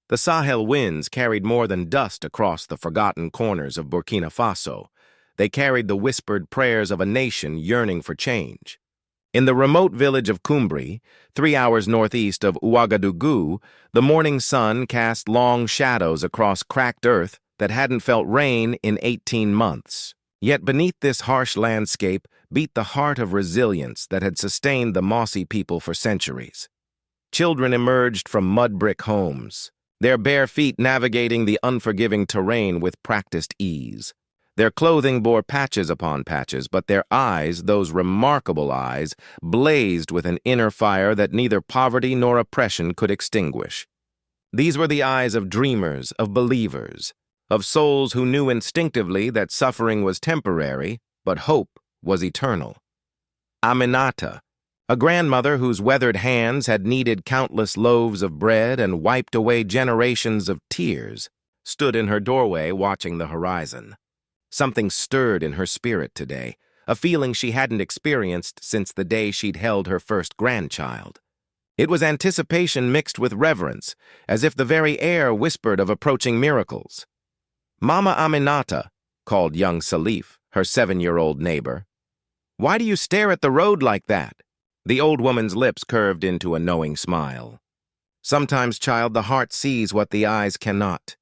The Sahel winds carried more than dust across the forgotten corners of Burkina Faso. They carried the whispered prayers of a nation yearning for change. In the remote village of Cumbri, 3 hours northeast of Ouagadougou, the morning sun cast long shadows across cracked earth that hadn't felt rain in 18 months. Yet beneath this harsh landscape beat the heart of resilience that had sustained the Mossy people for centuries. Children emerged from mud-brick homes, their bare feet navigating the unforgiving terrain with practiced ease. Their clothing bore patches upon patches, but their eyes, those remarkable eyes, blazed with an inner fire that neither poverty nor oppression could extinguish. These were the eyes of dreamers, of believers, of souls who knew instinctively that suffering was temporary, but hope was eternal. Aminata, a grandmother whose weathered hands had kneaded countless loaves of bread and wiped away generations of tears, stood in her doorway watching the horizon. Something stirred in her spirit today, a feeling she hadn't experienced since the day she'd held her first grandchild. It was anticipation mixed with reverence, as if the very air whispered of approaching miracles. "Mama Aminata," called young Salif, her 7-year-old neighbor. "Why do you stare at the road like that?" The old woman's lips curved into a knowing smile. "Sometimes, child, the heart sees what the eyes cannot.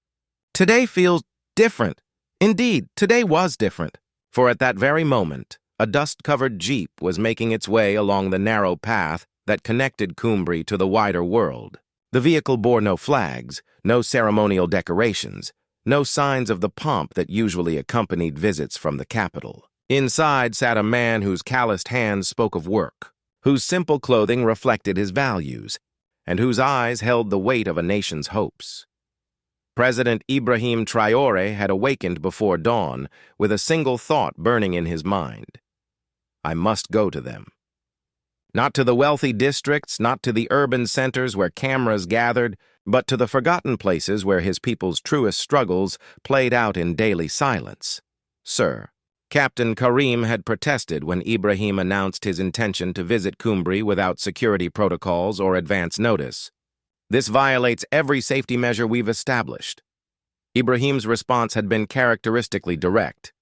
Today feels different. Indeed, today was different, for at that very moment, a dust-covered jeep was making its way along the narrow path that connected Cumbri to the wider world. The vehicle bore no flags, no ceremonial decorations, no signs of the pomp that usually accompanied visits from the capital. Inside sat a man whose calloused hands spoke of work, whose simple clothing reflected his values, and whose eyes held the weight of a nation's hopes. President Ibrahim Traoré had awakened before dawn with a single thought burning in his mind. I must go to them. Not to the wealthy districts, not to the urban centers where cameras gathered, but to the forgotten places where his people's truest struggles played out in daily silence. Sir, Captain Karim had protested when Ibrahim announced his intention to visit Cumbri without security protocols or advance notice. This violates every safety measure we've established. Ibrahim's response had been characteristically direct.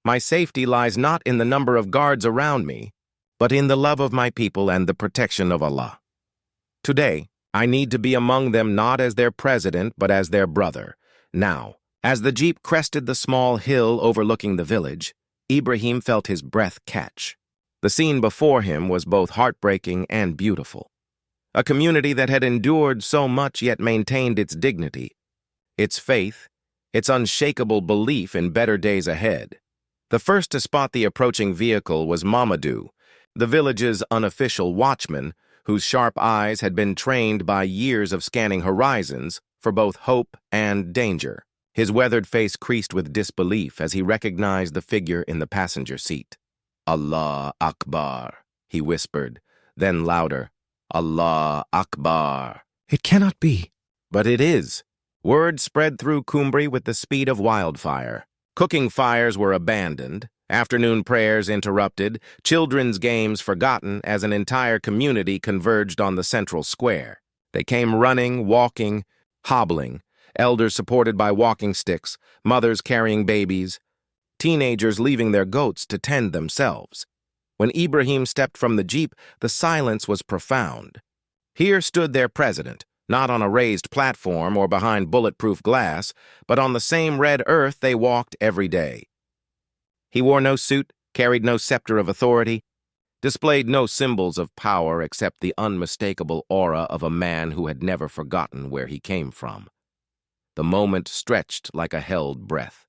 My safety lies not in the number of guards around me, but in the love of my people and the protection of Allah. Today, I need to be among them not as their president, but as their brother. Now, as the jeep crested the small hill overlooking the village, Ibrahim felt his breath catch. The scene before him was both heartbreaking and beautiful. A community that had endured so much yet maintained its dignity, its faith, its unshakable belief in better days ahead. The first to spot the approaching vehicle was Mamadou, the village's unofficial watchman, whose sharp eyes had been trained by years of scanning horizons for both hope and danger. His weathered face creased with disbelief as he recognized the figure in the passenger seat. Allah Akbar, he whispered, then louder, Allah Akbar. It cannot be. But it is. Word spread through Cumbri with the speed of wildfire. Cooking fires were abandoned, afternoon prayers interrupted, children's games forgotten as an entire community converged on the central square. They came running, walking, hobbling, elders supported by walking sticks, mothers carrying babies, teenagers leaving their goats to tend themselves. When Ibrahim stepped from the jeep, the silence was profound. Here stood their president, not on a raised platform or behind bulletproof glass, but on the same red earth they walked every day. He wore no suit, carried no scepter of authority, displayed no symbols of power except the unmistakable aura of a man who had never forgotten where he came from. The moment stretched like a held breath,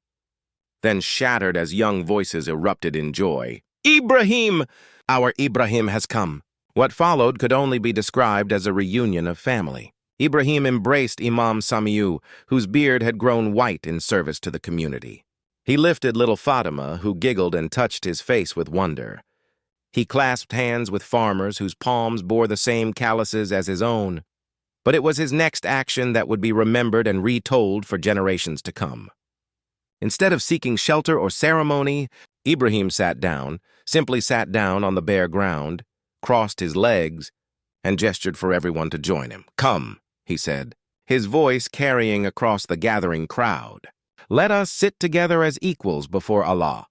then shattered as young voices erupted in joy. Ibrahim! Our Ibrahim has come. What followed could only be described as a reunion of family. Ibrahim embraced Imam Samiu, whose beard had grown white in service to the community. He lifted little Fatima, who giggled and touched his face with wonder. He clasped hands with farmers whose palms bore the same calluses as his own. But it was his next action that would be remembered and retold for generations to come. Instead of seeking shelter or ceremony, Ibrahim simply sat down on the bare ground, crossed his legs, and gestured for everyone to join him. Come, he said. his voice carrying across the gathering crowd. "Let us sit together as equals before Allah."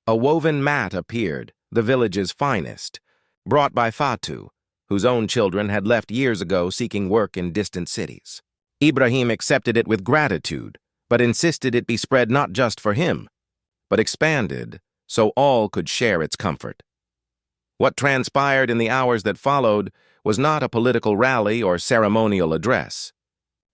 A woven mat appeared, the village's finest, brought by Fatu, whose own children had left years ago seeking work in distant cities. Ibrahim accepted it with gratitude, but insisted it be spread not just for him, but expanded so all could share its comfort. What transpired in the hours that followed was not a political rally or ceremonial address,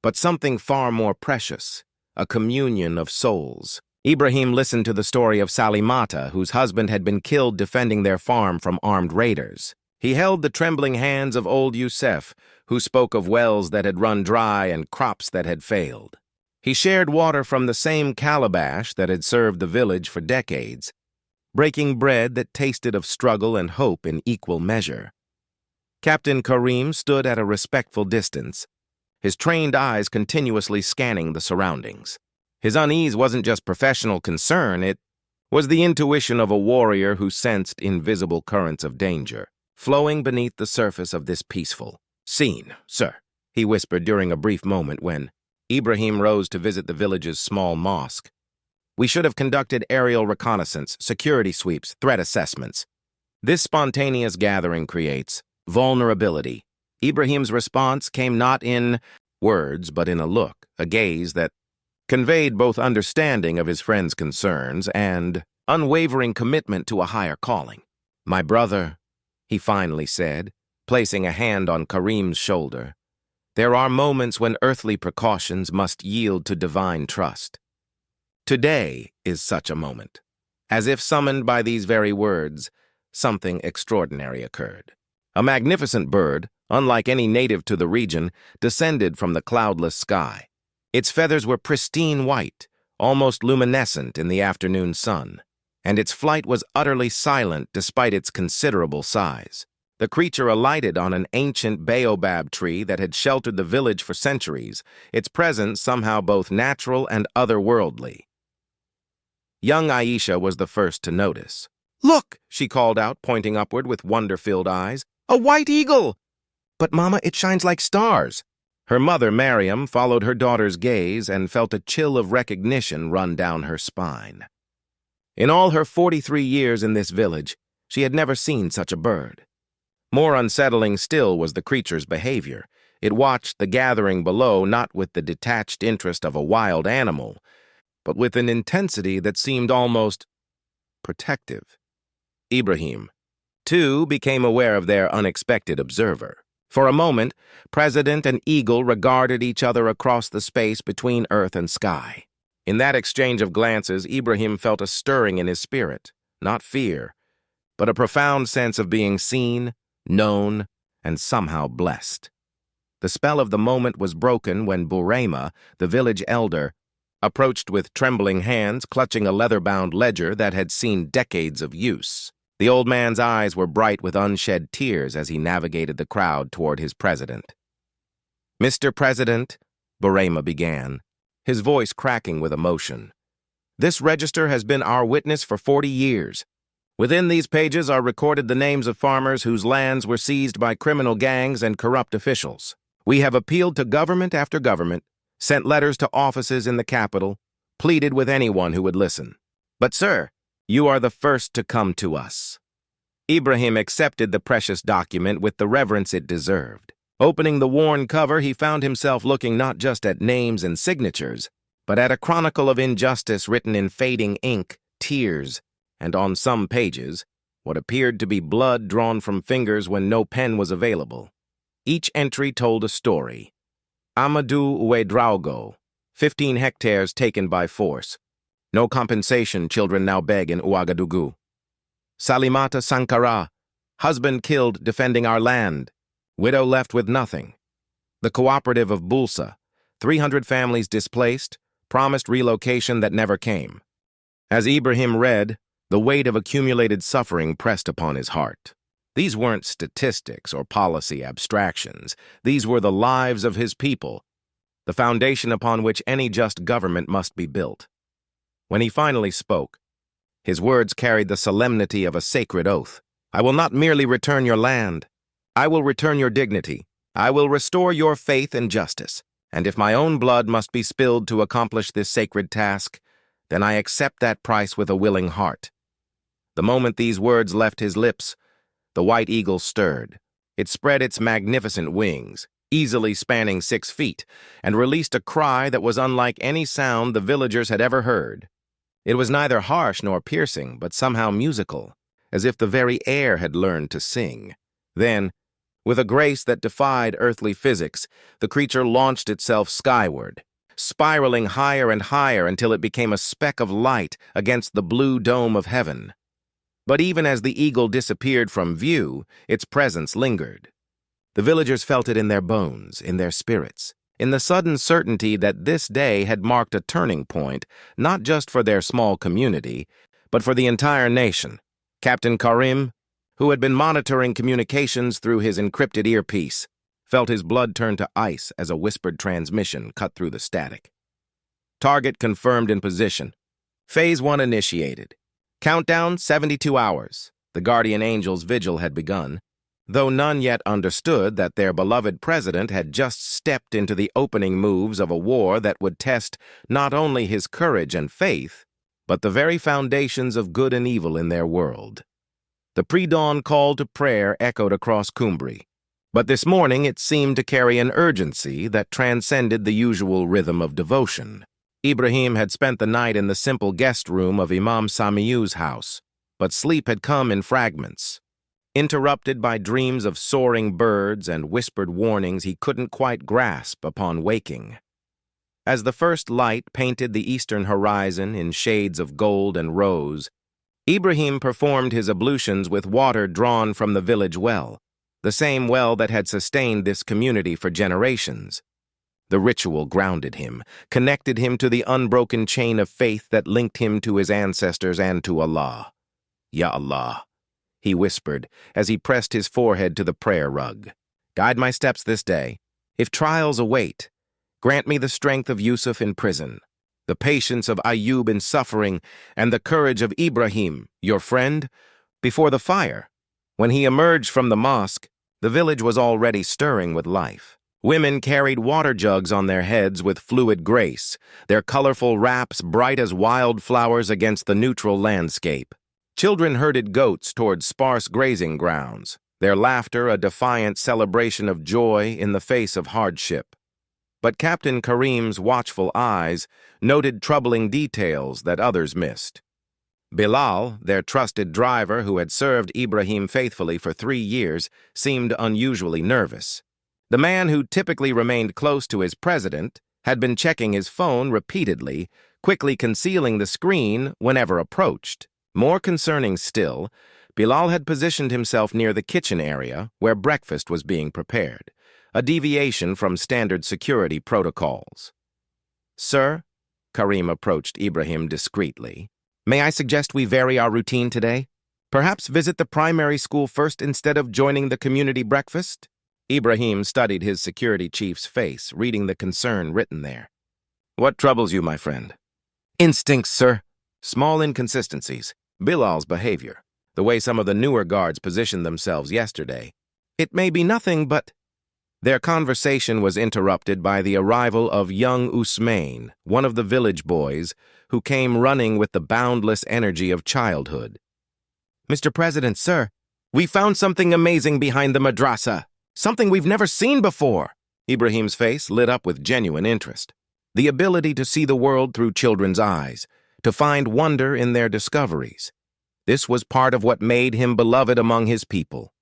but something far more precious, a communion of souls. Ibrahim listened to the story of Salimata, whose husband had been killed defending their farm from armed raiders. He held the trembling hands of old Youssef, who spoke of wells that had run dry and crops that had failed. He shared water from the same calabash that had served the village for decades, breaking bread that tasted of struggle and hope in equal measure. Captain Karim stood at a respectful distance, his trained eyes continuously scanning the surroundings. His unease wasn't just professional concern, it was the intuition of a warrior who sensed invisible currents of danger, flowing beneath the surface of this peaceful scene. "Sir," he whispered during a brief moment when Ibrahim rose to visit the village's small mosque. "We should have conducted aerial reconnaissance, security sweeps, threat assessments. This spontaneous gathering creates vulnerability." Ibrahim's response came not in words, but in a look, a gaze that conveyed both understanding of his friend's concerns and unwavering commitment to a higher calling. "My brother," he finally said, placing a hand on Karim's shoulder, "there are moments when earthly precautions must yield to divine trust. Today is such a moment." As if summoned by these very words, something extraordinary occurred. A magnificent bird, unlike any native to the region, descended from the cloudless sky. Its feathers were pristine white, almost luminescent in the afternoon sun, and its flight was utterly silent despite its considerable size. The creature alighted on an ancient baobab tree that had sheltered the village for centuries, its presence somehow both natural and otherworldly. Young Aisha was the first to notice. "Look!" she called out, pointing upward with wonder-filled eyes. "A white eagle!" "But, Mama, it shines like stars." Her mother, Mariam, followed her daughter's gaze and felt a chill of recognition run down her spine. In all her 43 years in this village, she had never seen such a bird. More unsettling still was the creature's behavior. It watched the gathering below not with the detached interest of a wild animal, but with an intensity that seemed almost protective. Ibrahim, too, became aware of their unexpected observer. For a moment, President and Eagle regarded each other across the space between earth and sky. In that exchange of glances, Ibrahim felt a stirring in his spirit, not fear, but a profound sense of being seen, known, and somehow blessed. The spell of the moment was broken when Burema, the village elder, approached with trembling hands, clutching a leather-bound ledger that had seen decades of use. The old man's eyes were bright with unshed tears as he navigated the crowd toward his president. "Mr. President," Burema began, his voice cracking with emotion, "this register has been our witness for 40 years. Within these pages are recorded the names of farmers whose lands were seized by criminal gangs and corrupt officials. We have appealed to government after government, sent letters to offices in the capital, pleaded with anyone who would listen. But, sir, you are the first to come to us." Ibrahim accepted the precious document with the reverence it deserved. Opening the worn cover, he found himself looking not just at names and signatures, but at a chronicle of injustice written in fading ink, tears, and on some pages, what appeared to be blood drawn from fingers when no pen was available. Each entry told a story. Amadou Ouedraogo, 15 hectares taken by force. No compensation, children now beg in Ouagadougou. Salimata Sankara, husband killed defending our land. Widow left with nothing. The cooperative of Bulsa, 300 families displaced, promised relocation that never came. As Ibrahim read, the weight of accumulated suffering pressed upon his heart. These weren't statistics or policy abstractions. These were the lives of his people, the foundation upon which any just government must be built. When he finally spoke, his words carried the solemnity of a sacred oath. "I will not merely return your land. I will return your dignity. I will restore your faith and justice. And if my own blood must be spilled to accomplish this sacred task, then I accept that price with a willing heart." The moment these words left his lips, the white eagle stirred. It spread its magnificent wings, easily spanning 6 feet, and released a cry that was unlike any sound the villagers had ever heard. It was neither harsh nor piercing, but somehow musical, as if the very air had learned to sing. Then, with a grace that defied earthly physics, the creature launched itself skyward, spiraling higher and higher until it became a speck of light against the blue dome of heaven. But even as the eagle disappeared from view, its presence lingered. The villagers felt it in their bones, in their spirits, in the sudden certainty that this day had marked a turning point, not just for their small community, but for the entire nation. Captain Karim, who had been monitoring communications through his encrypted earpiece, felt his blood turn to ice as a whispered transmission cut through the static. Target confirmed in position. Phase 1 initiated. Countdown 72 hours. The guardian angel's vigil had begun, though none yet understood that their beloved president had just stepped into the opening moves of a war that would test not only his courage and faith, but the very foundations of good and evil in their world. The pre-dawn call to prayer echoed across Cumbri, but this morning it seemed to carry an urgency that transcended the usual rhythm of devotion. Ibrahim had spent the night in the simple guest room of Imam Samiu's house, but sleep had come in fragments, interrupted by dreams of soaring birds and whispered warnings he couldn't quite grasp upon waking. As the first light painted the eastern horizon in shades of gold and rose, Ibrahim performed his ablutions with water drawn from the village well, the same well that had sustained this community for generations. The ritual grounded him, connected him to the unbroken chain of faith that linked him to his ancestors and to Allah. "Ya Allah," he whispered as he pressed his forehead to the prayer rug. "Guide my steps this day. If trials await, grant me the strength of Yusuf in prison, the patience of Ayub in suffering, and the courage of Ibrahim, your friend, before the fire." When he emerged from the mosque, the village was already stirring with life. Women carried water jugs on their heads with fluid grace, their colorful wraps bright as wildflowers against the neutral landscape. Children herded goats toward sparse grazing grounds, their laughter a defiant celebration of joy in the face of hardship. But Captain Karim's watchful eyes noted troubling details that others missed. Bilal, their trusted driver who had served Ibrahim faithfully for 3 years, seemed unusually nervous. The man who typically remained close to his president had been checking his phone repeatedly, quickly concealing the screen whenever approached. More concerning still, Bilal had positioned himself near the kitchen area where breakfast was being prepared, a deviation from standard security protocols. "Sir," Karim approached Ibrahim discreetly, "may I suggest we vary our routine today? Perhaps visit the primary school first instead of joining the community breakfast?" Ibrahim studied his security chief's face, reading the concern written there. "What troubles you, my friend?" "Instincts, sir. Small inconsistencies. Bilal's behavior. The way some of the newer guards positioned themselves yesterday. It may be nothing, but—" Their conversation was interrupted by the arrival of young Usmain, one of the village boys, who came running with the boundless energy of childhood. "Mr. President, sir, we found something amazing behind the madrasa. Something we've never seen before." Ibrahim's face lit up with genuine interest. The ability to see the world through children's eyes, to find wonder in their discoveries. This was part of what made him beloved among his people.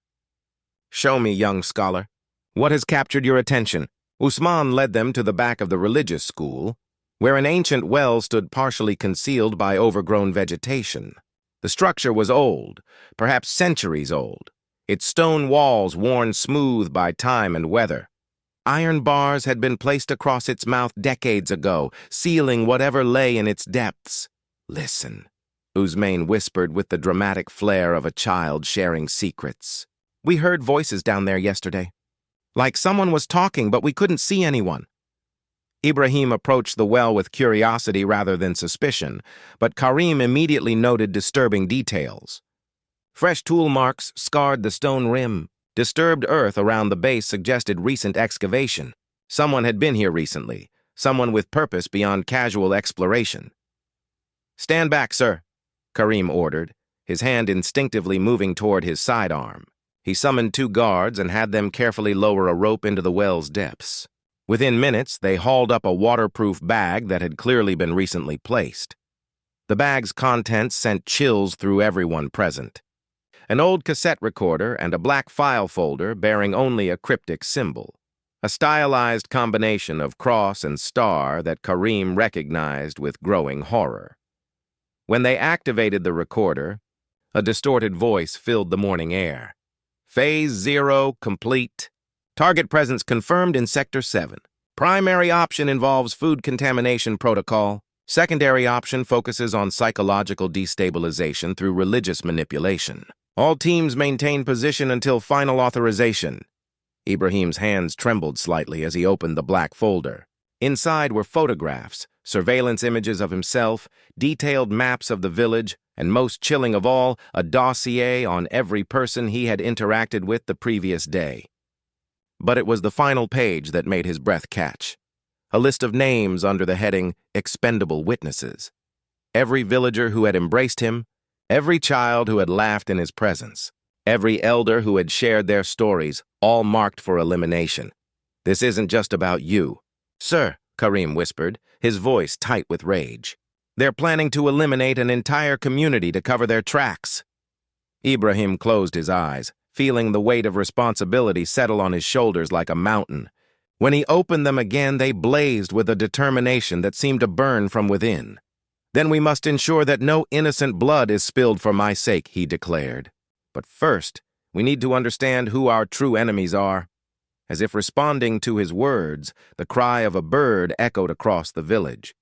"Show me, young scholar. What has captured your attention?" Usman led them to the back of the religious school, where an ancient well stood partially concealed by overgrown vegetation. The structure was old, perhaps centuries old, its stone walls worn smooth by time and weather. Iron bars had been placed across its mouth decades ago, sealing whatever lay in its depths. "Listen," Usman whispered with the dramatic flair of a child sharing secrets. "We heard voices down there yesterday. Like someone was talking, but we couldn't see anyone." Ibrahim approached the well with curiosity rather than suspicion, but Karim immediately noted disturbing details. Fresh tool marks scarred the stone rim. Disturbed earth around the base suggested recent excavation. Someone had been here recently, someone with purpose beyond casual exploration. "Stand back, sir," Karim ordered, his hand instinctively moving toward his sidearm. He summoned 2 guards and had them carefully lower a rope into the well's depths. Within minutes, they hauled up a waterproof bag that had clearly been recently placed. The bag's contents sent chills through everyone present. An old cassette recorder and a black file folder bearing only a cryptic symbol. A stylized combination of cross and star that Karim recognized with growing horror. When they activated the recorder, a distorted voice filled the morning air. "Phase 0 complete. Target presence confirmed in Sector 7. Primary option involves food contamination protocol. Secondary option focuses on psychological destabilization through religious manipulation. All teams maintain position until final authorization." Ibrahim's hands trembled slightly as he opened the black folder. Inside were photographs, surveillance images of himself, detailed maps of the village, and most chilling of all, a dossier on every person he had interacted with the previous day. But it was the final page that made his breath catch. A list of names under the heading Expendable Witnesses. Every villager who had embraced him, every child who had laughed in his presence, every elder who had shared their stories, all marked for elimination. "This isn't just about you." "Sir," Karim whispered, his voice tight with rage. "They're planning to eliminate an entire community to cover their tracks." Ibrahim closed his eyes, feeling the weight of responsibility settle on his shoulders like a mountain. When he opened them again, they blazed with a determination that seemed to burn from within. "Then we must ensure that no innocent blood is spilled for my sake," he declared. "But first, we need to understand who our true enemies are." As if responding to his words, the cry of a bird echoed across the village.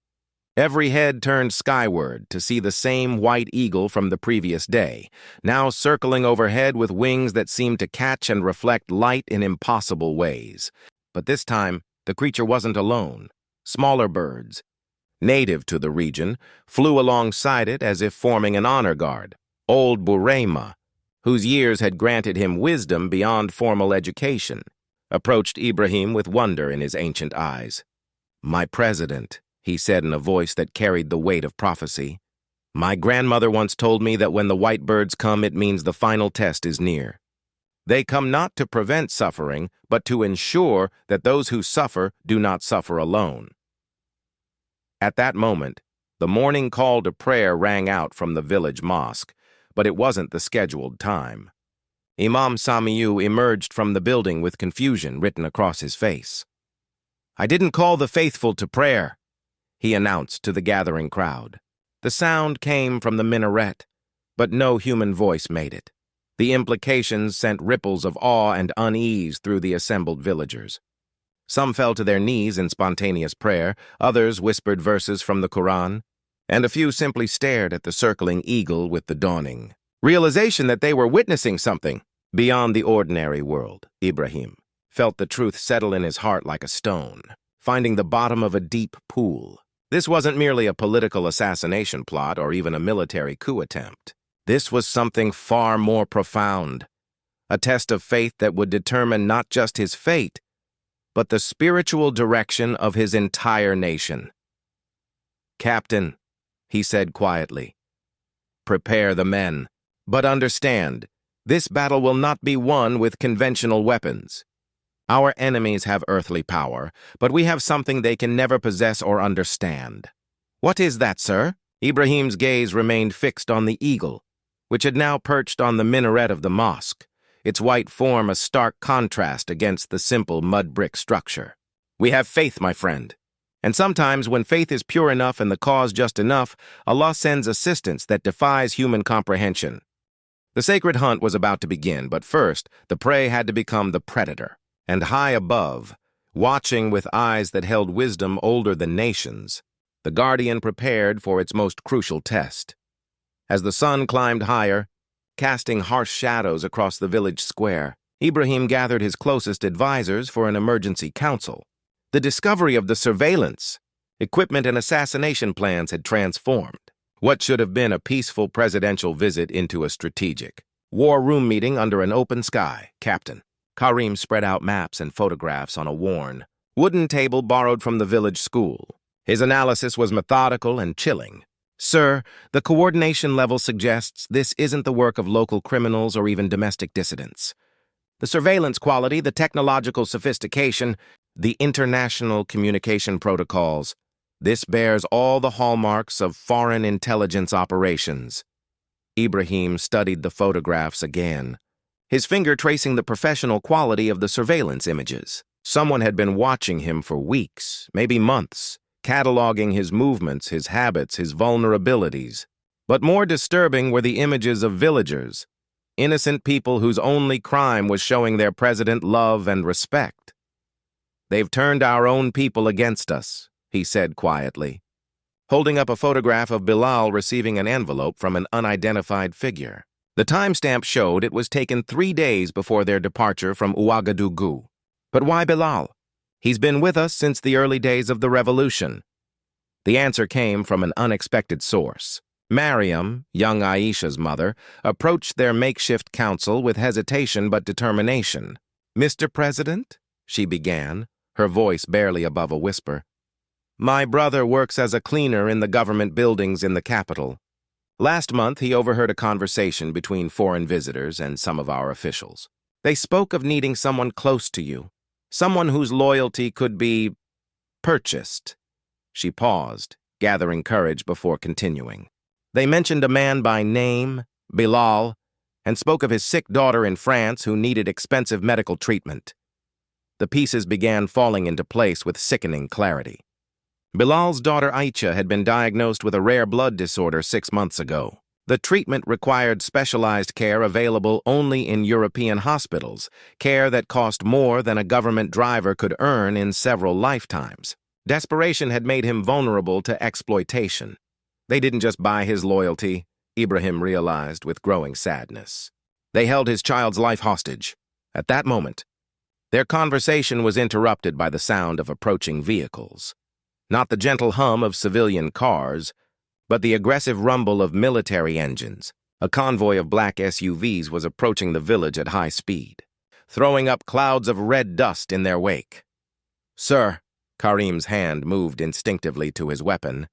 Every head turned skyward to see the same white eagle from the previous day, now circling overhead with wings that seemed to catch and reflect light in impossible ways. But this time, the creature wasn't alone. Smaller birds, native to the region, flew alongside it as if forming an honor guard. Old Burema, whose years had granted him wisdom beyond formal education, approached Ibrahim with wonder in his ancient eyes. "My president," he said in a voice that carried the weight of prophecy. "My grandmother once told me that when the white birds come, it means the final test is near. They come not to prevent suffering, but to ensure that those who suffer do not suffer alone." At that moment, the morning call to prayer rang out from the village mosque, but it wasn't the scheduled time. Imam Samiu emerged from the building with confusion written across his face. "I didn't call the faithful to prayer," he announced to the gathering crowd. The sound came from the minaret, but no human voice made it. The implications sent ripples of awe and unease through the assembled villagers. Some fell to their knees in spontaneous prayer, others whispered verses from the Quran, and a few simply stared at the circling eagle with the dawning realization that they were witnessing something beyond the ordinary world. Ibrahim felt the truth settle in his heart like a stone, finding the bottom of a deep pool. This wasn't merely a political assassination plot or even a military coup attempt. This was something far more profound, a test of faith that would determine not just his fate, but the spiritual direction of his entire nation. "Captain," he said quietly, "prepare the men. But understand, this battle will not be won with conventional weapons. Our enemies have earthly power, but we have something they can never possess or understand." "What is that, sir?" Ibrahim's gaze remained fixed on the eagle, which had now perched on the minaret of the mosque, its white form a stark contrast against the simple mud brick structure. "We have faith, my friend. And sometimes when faith is pure enough and the cause just enough, Allah sends assistance that defies human comprehension." The sacred hunt was about to begin, but first, the prey had to become the predator. And high above, watching with eyes that held wisdom older than nations, the guardian prepared for its most crucial test. As the sun climbed higher, casting harsh shadows across the village square, Ibrahim gathered his closest advisors for an emergency council. The discovery of the surveillance, equipment, and assassination plans had transformed what should have been a peaceful presidential visit into a strategic war room meeting under an open sky. "Captain." Karim spread out maps and photographs on a worn, wooden table borrowed from the village school. His analysis was methodical and chilling. Sir, the coordination level suggests this isn't the work of local criminals or even domestic dissidents. The surveillance quality, the technological sophistication, the international communication protocols, this bears all the hallmarks of foreign intelligence operations. Ibrahim studied the photographs again, his finger tracing the professional quality of the surveillance images. Someone had been watching him for weeks, maybe months, cataloging his movements, his habits, his vulnerabilities. But more disturbing were the images of villagers, innocent people whose only crime was showing their president love and respect. "They've turned our own people against us," he said quietly, holding up a photograph of Bilal receiving an envelope from an unidentified figure. The timestamp showed it was taken 3 days before their departure from Ouagadougou. But why Bilal? He's been with us since the early days of the revolution. The answer came from an unexpected source. Mariam, young Aisha's mother, approached their makeshift council with hesitation but determination. "Mr. President," she began, her voice barely above a whisper, "my brother works as a cleaner in the government buildings in the capital. Last month, he overheard a conversation between foreign visitors and some of our officials. They spoke of needing someone close to you, someone whose loyalty could be purchased." She paused, gathering courage before continuing. "They mentioned a man by name, Bilal, and spoke of his sick daughter in France who needed expensive medical treatment." The pieces began falling into place with sickening clarity. Bilal's daughter Aisha had been diagnosed with a rare blood disorder 6 months ago. The treatment required specialized care available only in European hospitals, care that cost more than a government driver could earn in several lifetimes. Desperation had made him vulnerable to exploitation. They didn't just buy his loyalty, Ibrahim realized with growing sadness. They held his child's life hostage. At that moment, their conversation was interrupted by the sound of approaching vehicles. Not the gentle hum of civilian cars, but the aggressive rumble of military engines. A convoy of black SUVs was approaching the village at high speed, throwing up clouds of red dust in their wake. "Sir," Karim's hand moved instinctively to his weapon.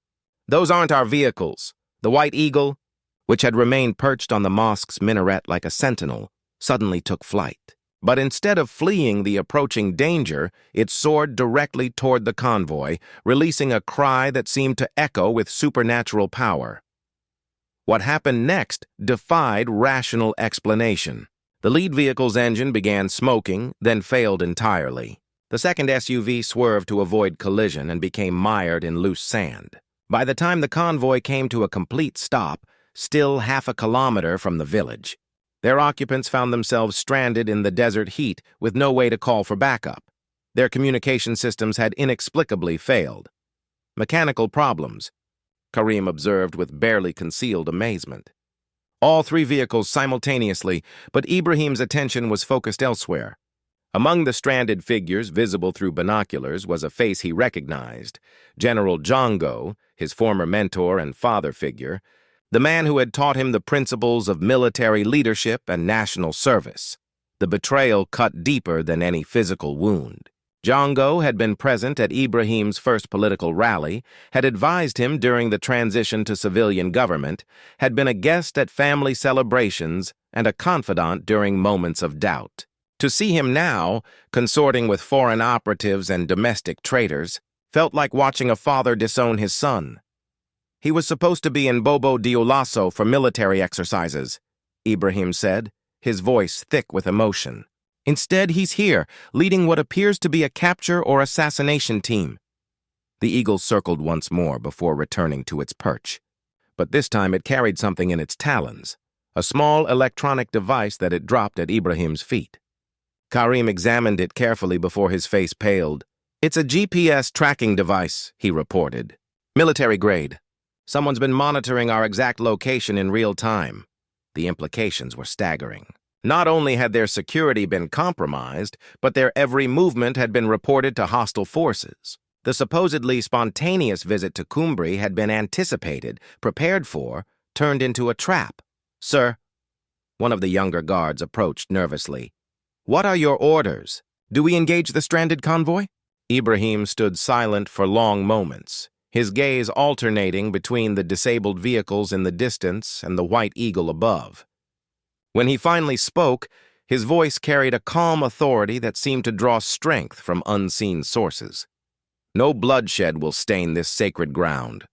"Those aren't our vehicles." The White Eagle, which had remained perched on the mosque's minaret like a sentinel, suddenly took flight. But instead of fleeing the approaching danger, it soared directly toward the convoy, releasing a cry that seemed to echo with supernatural power. What happened next defied rational explanation. The lead vehicle's engine began smoking, then failed entirely. The second SUV swerved to avoid collision and became mired in loose sand. By the time the convoy came to a complete stop, still half a kilometer from the village, their occupants found themselves stranded in the desert heat with no way to call for backup. Their communication systems had inexplicably failed. "Mechanical problems," Karim observed with barely concealed amazement. All 3 vehicles simultaneously, but Ibrahim's attention was focused elsewhere. Among the stranded figures visible through binoculars was a face he recognized, General Django, his former mentor and father figure, the man who had taught him the principles of military leadership and national service. The betrayal cut deeper than any physical wound. Django had been present at Ibrahim's first political rally, had advised him during the transition to civilian government, had been a guest at family celebrations, and a confidant during moments of doubt. To see him now, consorting with foreign operatives and domestic traitors, felt like watching a father disown his son. "He was supposed to be in Bobo Dioulasso for military exercises," Ibrahim said, his voice thick with emotion. "Instead, he's here, leading what appears to be a capture or assassination team." The eagle circled once more before returning to its perch. But this time it carried something in its talons, a small electronic device that it dropped at Ibrahim's feet. Karim examined it carefully before his face paled. "It's a GPS tracking device," he reported. "Military grade. Someone's been monitoring our exact location in real time." The implications were staggering. Not only had their security been compromised, but their every movement had been reported to hostile forces. The supposedly spontaneous visit to Cumbri had been anticipated, prepared for, turned into a trap. "Sir," one of the younger guards approached nervously. "What are your orders? Do we engage the stranded convoy?" Ibrahim stood silent for long moments, his gaze alternating between the disabled vehicles in the distance and the white eagle above. When he finally spoke, his voice carried a calm authority that seemed to draw strength from unseen sources. "No bloodshed will stain this sacred ground,"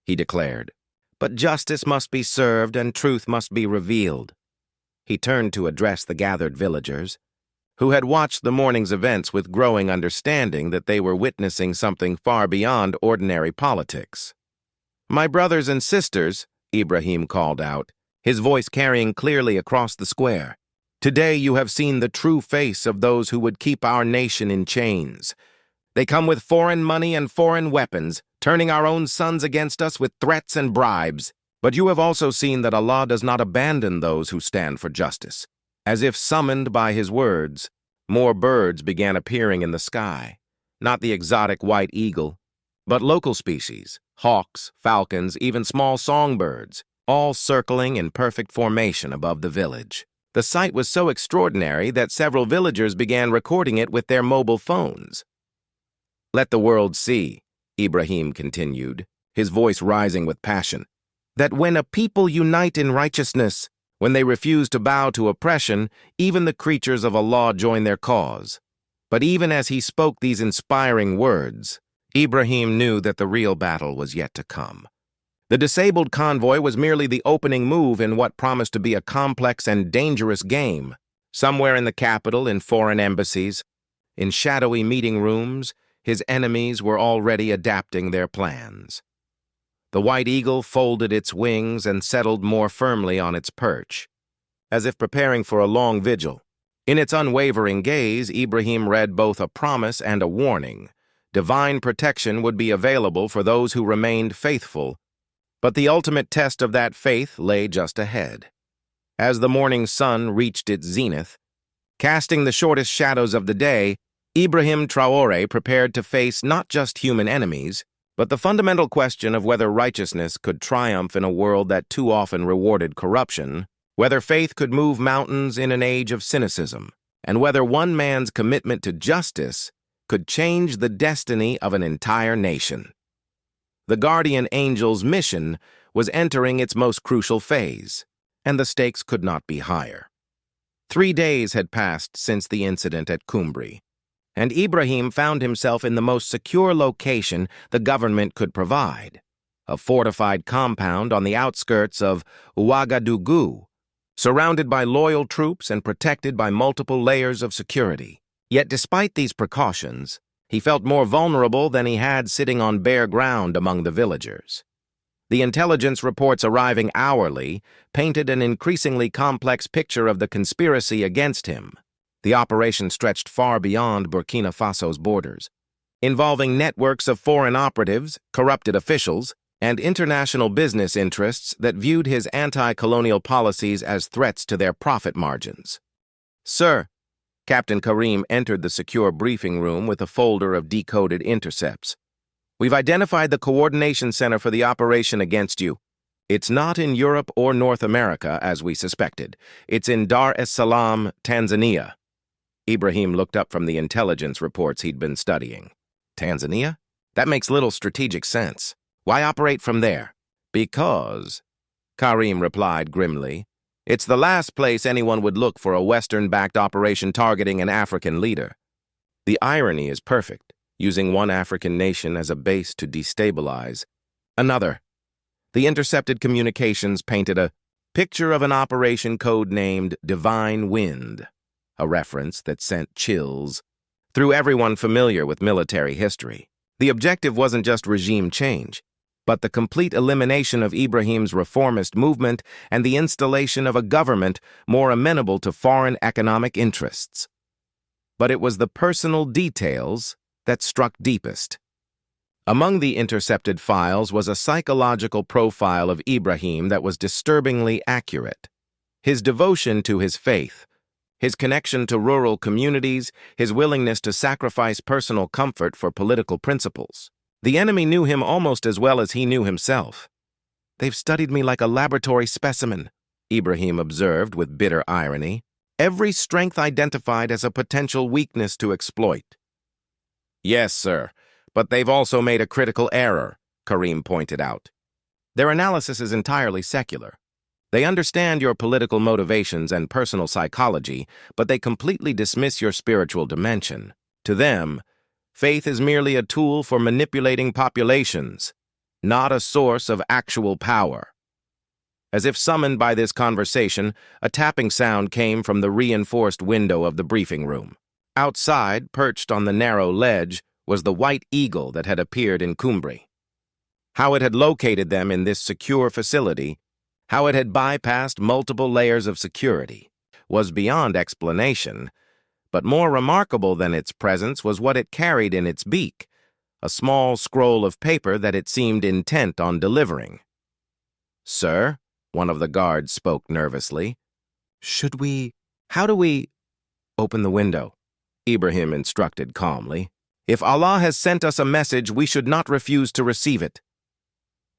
he declared. "But justice must be served and truth must be revealed." He turned to address the gathered villagers, who had watched the morning's events with growing understanding that they were witnessing something far beyond ordinary politics. "My brothers and sisters," Ibrahim called out, his voice carrying clearly across the square, "today you have seen the true face of those who would keep our nation in chains. They come with foreign money and foreign weapons, turning our own sons against us with threats and bribes. But you have also seen that Allah does not abandon those who stand for justice." As if summoned by his words, more birds began appearing in the sky, not the exotic white eagle, but local species, hawks, falcons, even small songbirds, all circling in perfect formation above the village. The sight was so extraordinary that several villagers began recording it with their mobile phones. "Let the world see," Ibrahim continued, his voice rising with passion, "that when a people unite in righteousness, when they refuse to bow to oppression, even the creatures of Allah join their cause." But even as he spoke these inspiring words, Ibrahim knew that the real battle was yet to come. The disabled convoy was merely the opening move in what promised to be a complex and dangerous game. Somewhere in the capital, in foreign embassies, in shadowy meeting rooms, his enemies were already adapting their plans. The white eagle folded its wings and settled more firmly on its perch, as if preparing for a long vigil. In its unwavering gaze, Ibrahim read both a promise and a warning. Divine protection would be available for those who remained faithful, but the ultimate test of that faith lay just ahead. As the morning sun reached its zenith, casting the shortest shadows of the day, Ibrahim Traoré prepared to face not just human enemies, but the fundamental question of whether righteousness could triumph in a world that too often rewarded corruption, whether faith could move mountains in an age of cynicism, and whether one man's commitment to justice could change the destiny of an entire nation. The guardian angel's mission was entering its most crucial phase, and the stakes could not be higher. 3 days had passed since the incident at Cumbri, and Ibrahim found himself in the most secure location the government could provide, a fortified compound on the outskirts of Ouagadougou, surrounded by loyal troops and protected by multiple layers of security. Yet despite these precautions, he felt more vulnerable than he had sitting on bare ground among the villagers. The intelligence reports arriving hourly painted an increasingly complex picture of the conspiracy against him. The operation stretched far beyond Burkina Faso's borders, involving networks of foreign operatives, corrupted officials, and international business interests that viewed his anti-colonial policies as threats to their profit margins. "Sir," Captain Karim entered the secure briefing room with a folder of decoded intercepts. "We've identified the coordination center for the operation against you. It's not in Europe or North America, as we suspected. It's in Dar es Salaam, Tanzania." Ibrahim looked up from the intelligence reports he'd been studying. "Tanzania? That makes little strategic sense. Why operate from there?" "Because," Karim replied grimly, "it's the last place anyone would look for a Western-backed operation targeting an African leader. The irony is perfect, using one African nation as a base to destabilize another." The intercepted communications painted a picture of an operation code-named Divine Wind, a reference that sent chills through everyone familiar with military history. The objective wasn't just regime change, but the complete elimination of Ibrahim's reformist movement and the installation of a government more amenable to foreign economic interests. But it was the personal details that struck deepest. Among the intercepted files was a psychological profile of Ibrahim that was disturbingly accurate. His devotion to his faith, his connection to rural communities, his willingness to sacrifice personal comfort for political principles. The enemy knew him almost as well as he knew himself. "They've studied me like a laboratory specimen," Ibrahim observed with bitter irony. "Every strength identified as a potential weakness to exploit." Yes, sir, but they've also made a critical error, Karim pointed out. Their analysis is entirely secular. They understand your political motivations and personal psychology, but they completely dismiss your spiritual dimension. To them, faith is merely a tool for manipulating populations, not a source of actual power. As if summoned by this conversation, a tapping sound came from the reinforced window of the briefing room. Outside, perched on the narrow ledge, was the white eagle that had appeared in Cumbri. How it had located them in this secure facility, how it had bypassed multiple layers of security, was beyond explanation, but more remarkable than its presence was what it carried in its beak, a small scroll of paper that it seemed intent on delivering. "Sir," one of the guards spoke nervously. How do we open the window?" Ibrahim instructed calmly. "If Allah has sent us a message, we should not refuse to receive it."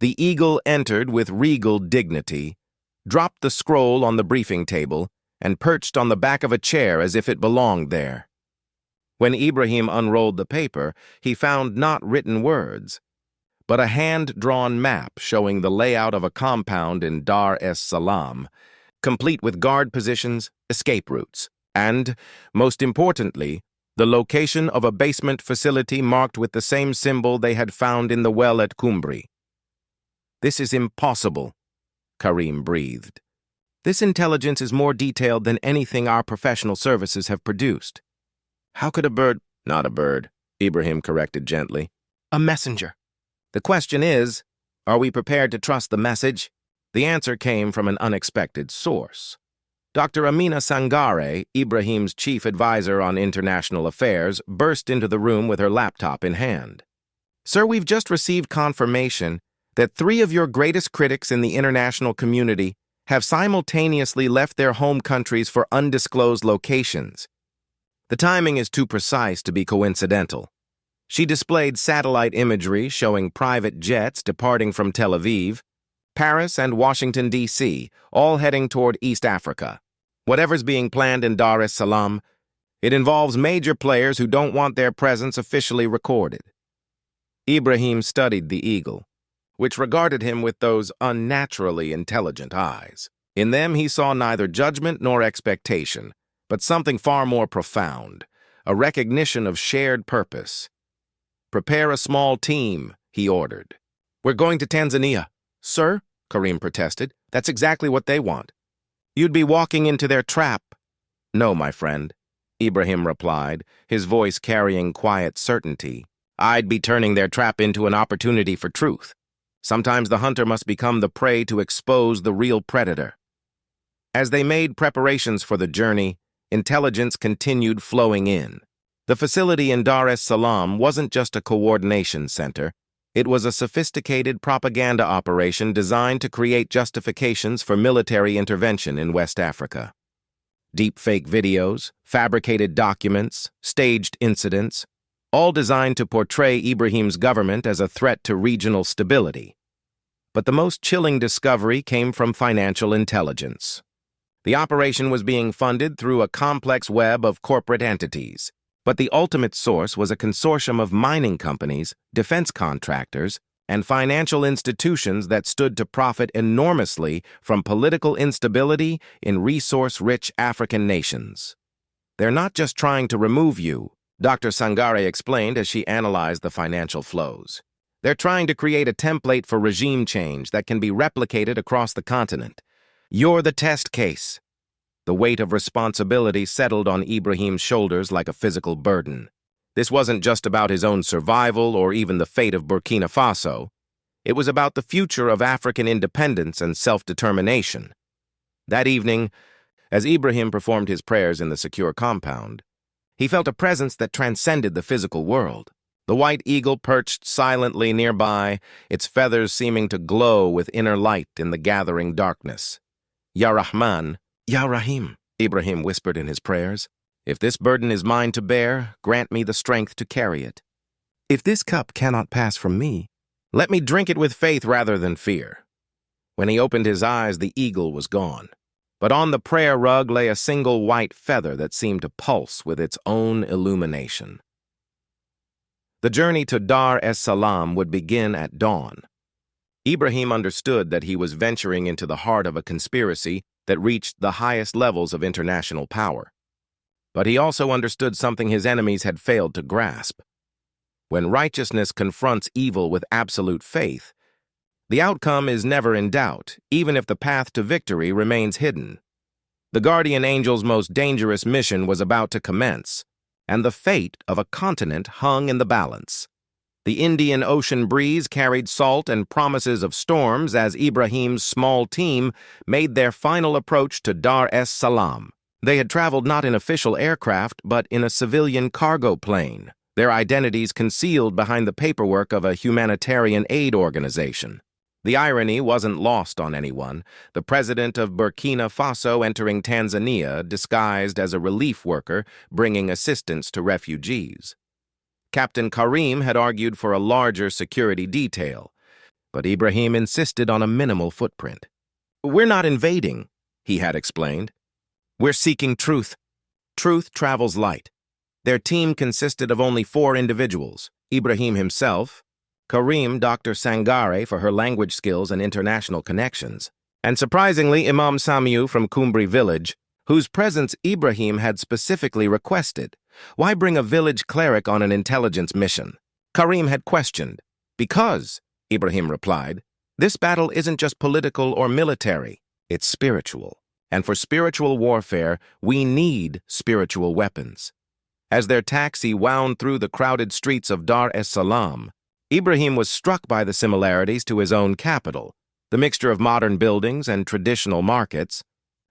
The eagle entered with regal dignity, dropped the scroll on the briefing table, and perched on the back of a chair as if it belonged there. When Ibrahim unrolled the paper, he found not written words, but a hand-drawn map showing the layout of a compound in Dar es Salaam, complete with guard positions, escape routes, and, most importantly, the location of a basement facility marked with the same symbol they had found in the well at Cumbri. "This is impossible," Karim breathed. "This intelligence is more detailed than anything our professional services have produced. How could a bird—" "Not a bird," Ibrahim corrected gently. "A messenger. The question is, are we prepared to trust the message?" The answer came from an unexpected source. Dr. Amina Sangare, Ibrahim's chief advisor on international affairs, burst into the room with her laptop in hand. "Sir, we've just received confirmation that 3 of your greatest critics in the international community have simultaneously left their home countries for undisclosed locations. The timing is too precise to be coincidental." She displayed satellite imagery showing private jets departing from Tel Aviv, Paris, and Washington, D.C., all heading toward East Africa. "Whatever's being planned in Dar es Salaam, it involves major players who don't want their presence officially recorded." Ibrahim studied the eagle, which regarded him with those unnaturally intelligent eyes. In them he saw neither judgment nor expectation, but something far more profound, a recognition of shared purpose. "Prepare a small team," he ordered. "We're going to Tanzania." "Sir," Karim protested, "that's exactly what they want." "You'd be walking into their trap." "No, my friend," Ibrahim replied, his voice carrying quiet certainty. "I'd be turning their trap into an opportunity for truth. Sometimes the hunter must become the prey to expose the real predator." As they made preparations for the journey, intelligence continued flowing in. The facility in Dar es Salaam wasn't just a coordination center. It was a sophisticated propaganda operation designed to create justifications for military intervention in West Africa. Deepfake videos, fabricated documents, staged incidents, all designed to portray Ibrahim's government as a threat to regional stability. But the most chilling discovery came from financial intelligence. The operation was being funded through a complex web of corporate entities, but the ultimate source was a consortium of mining companies, defense contractors, and financial institutions that stood to profit enormously from political instability in resource-rich African nations. "They're not just trying to remove you," Dr. Sangare explained as she analyzed the financial flows. "They're trying to create a template for regime change that can be replicated across the continent. You're the test case." The weight of responsibility settled on Ibrahim's shoulders like a physical burden. This wasn't just about his own survival or even the fate of Burkina Faso. It was about the future of African independence and self-determination. That evening, as Ibrahim performed his prayers in the secure compound, he felt a presence that transcended the physical world. The white eagle perched silently nearby, its feathers seeming to glow with inner light in the gathering darkness. "Ya Rahman, Ya Rahim," Ibrahim whispered in his prayers. "If this burden is mine to bear, grant me the strength to carry it. If this cup cannot pass from me, let me drink it with faith rather than fear." When he opened his eyes, the eagle was gone. But on the prayer rug lay a single white feather that seemed to pulse with its own illumination. The journey to Dar es Salaam would begin at dawn. Ibrahim understood that he was venturing into the heart of a conspiracy that reached the highest levels of international power. But he also understood something his enemies had failed to grasp. When righteousness confronts evil with absolute faith, the outcome is never in doubt, even if the path to victory remains hidden. The guardian angel's most dangerous mission was about to commence, and the fate of a continent hung in the balance. The Indian Ocean breeze carried salt and promises of storms as Ibrahim's small team made their final approach to Dar es Salaam. They had traveled not in official aircraft, but in a civilian cargo plane, their identities concealed behind the paperwork of a humanitarian aid organization. The irony wasn't lost on anyone. The president of Burkina Faso entering Tanzania disguised as a relief worker bringing assistance to refugees. Captain Karim had argued for a larger security detail, but Ibrahim insisted on a minimal footprint. "We're not invading," he had explained. "We're seeking truth. Truth travels light." Their team consisted of only 4 individuals: Ibrahim himself, Karim, Dr. Sangare for her language skills and international connections, and surprisingly Imam Samiu from Kumbri village, whose presence Ibrahim had specifically requested. Why bring a village cleric on an intelligence mission? Karim had questioned. "Because," Ibrahim replied, "this battle isn't just political or military, it's spiritual. And for spiritual warfare, we need spiritual weapons." As their taxi wound through the crowded streets of Dar es Salaam, Ibrahim was struck by the similarities to his own capital, the mixture of modern buildings and traditional markets,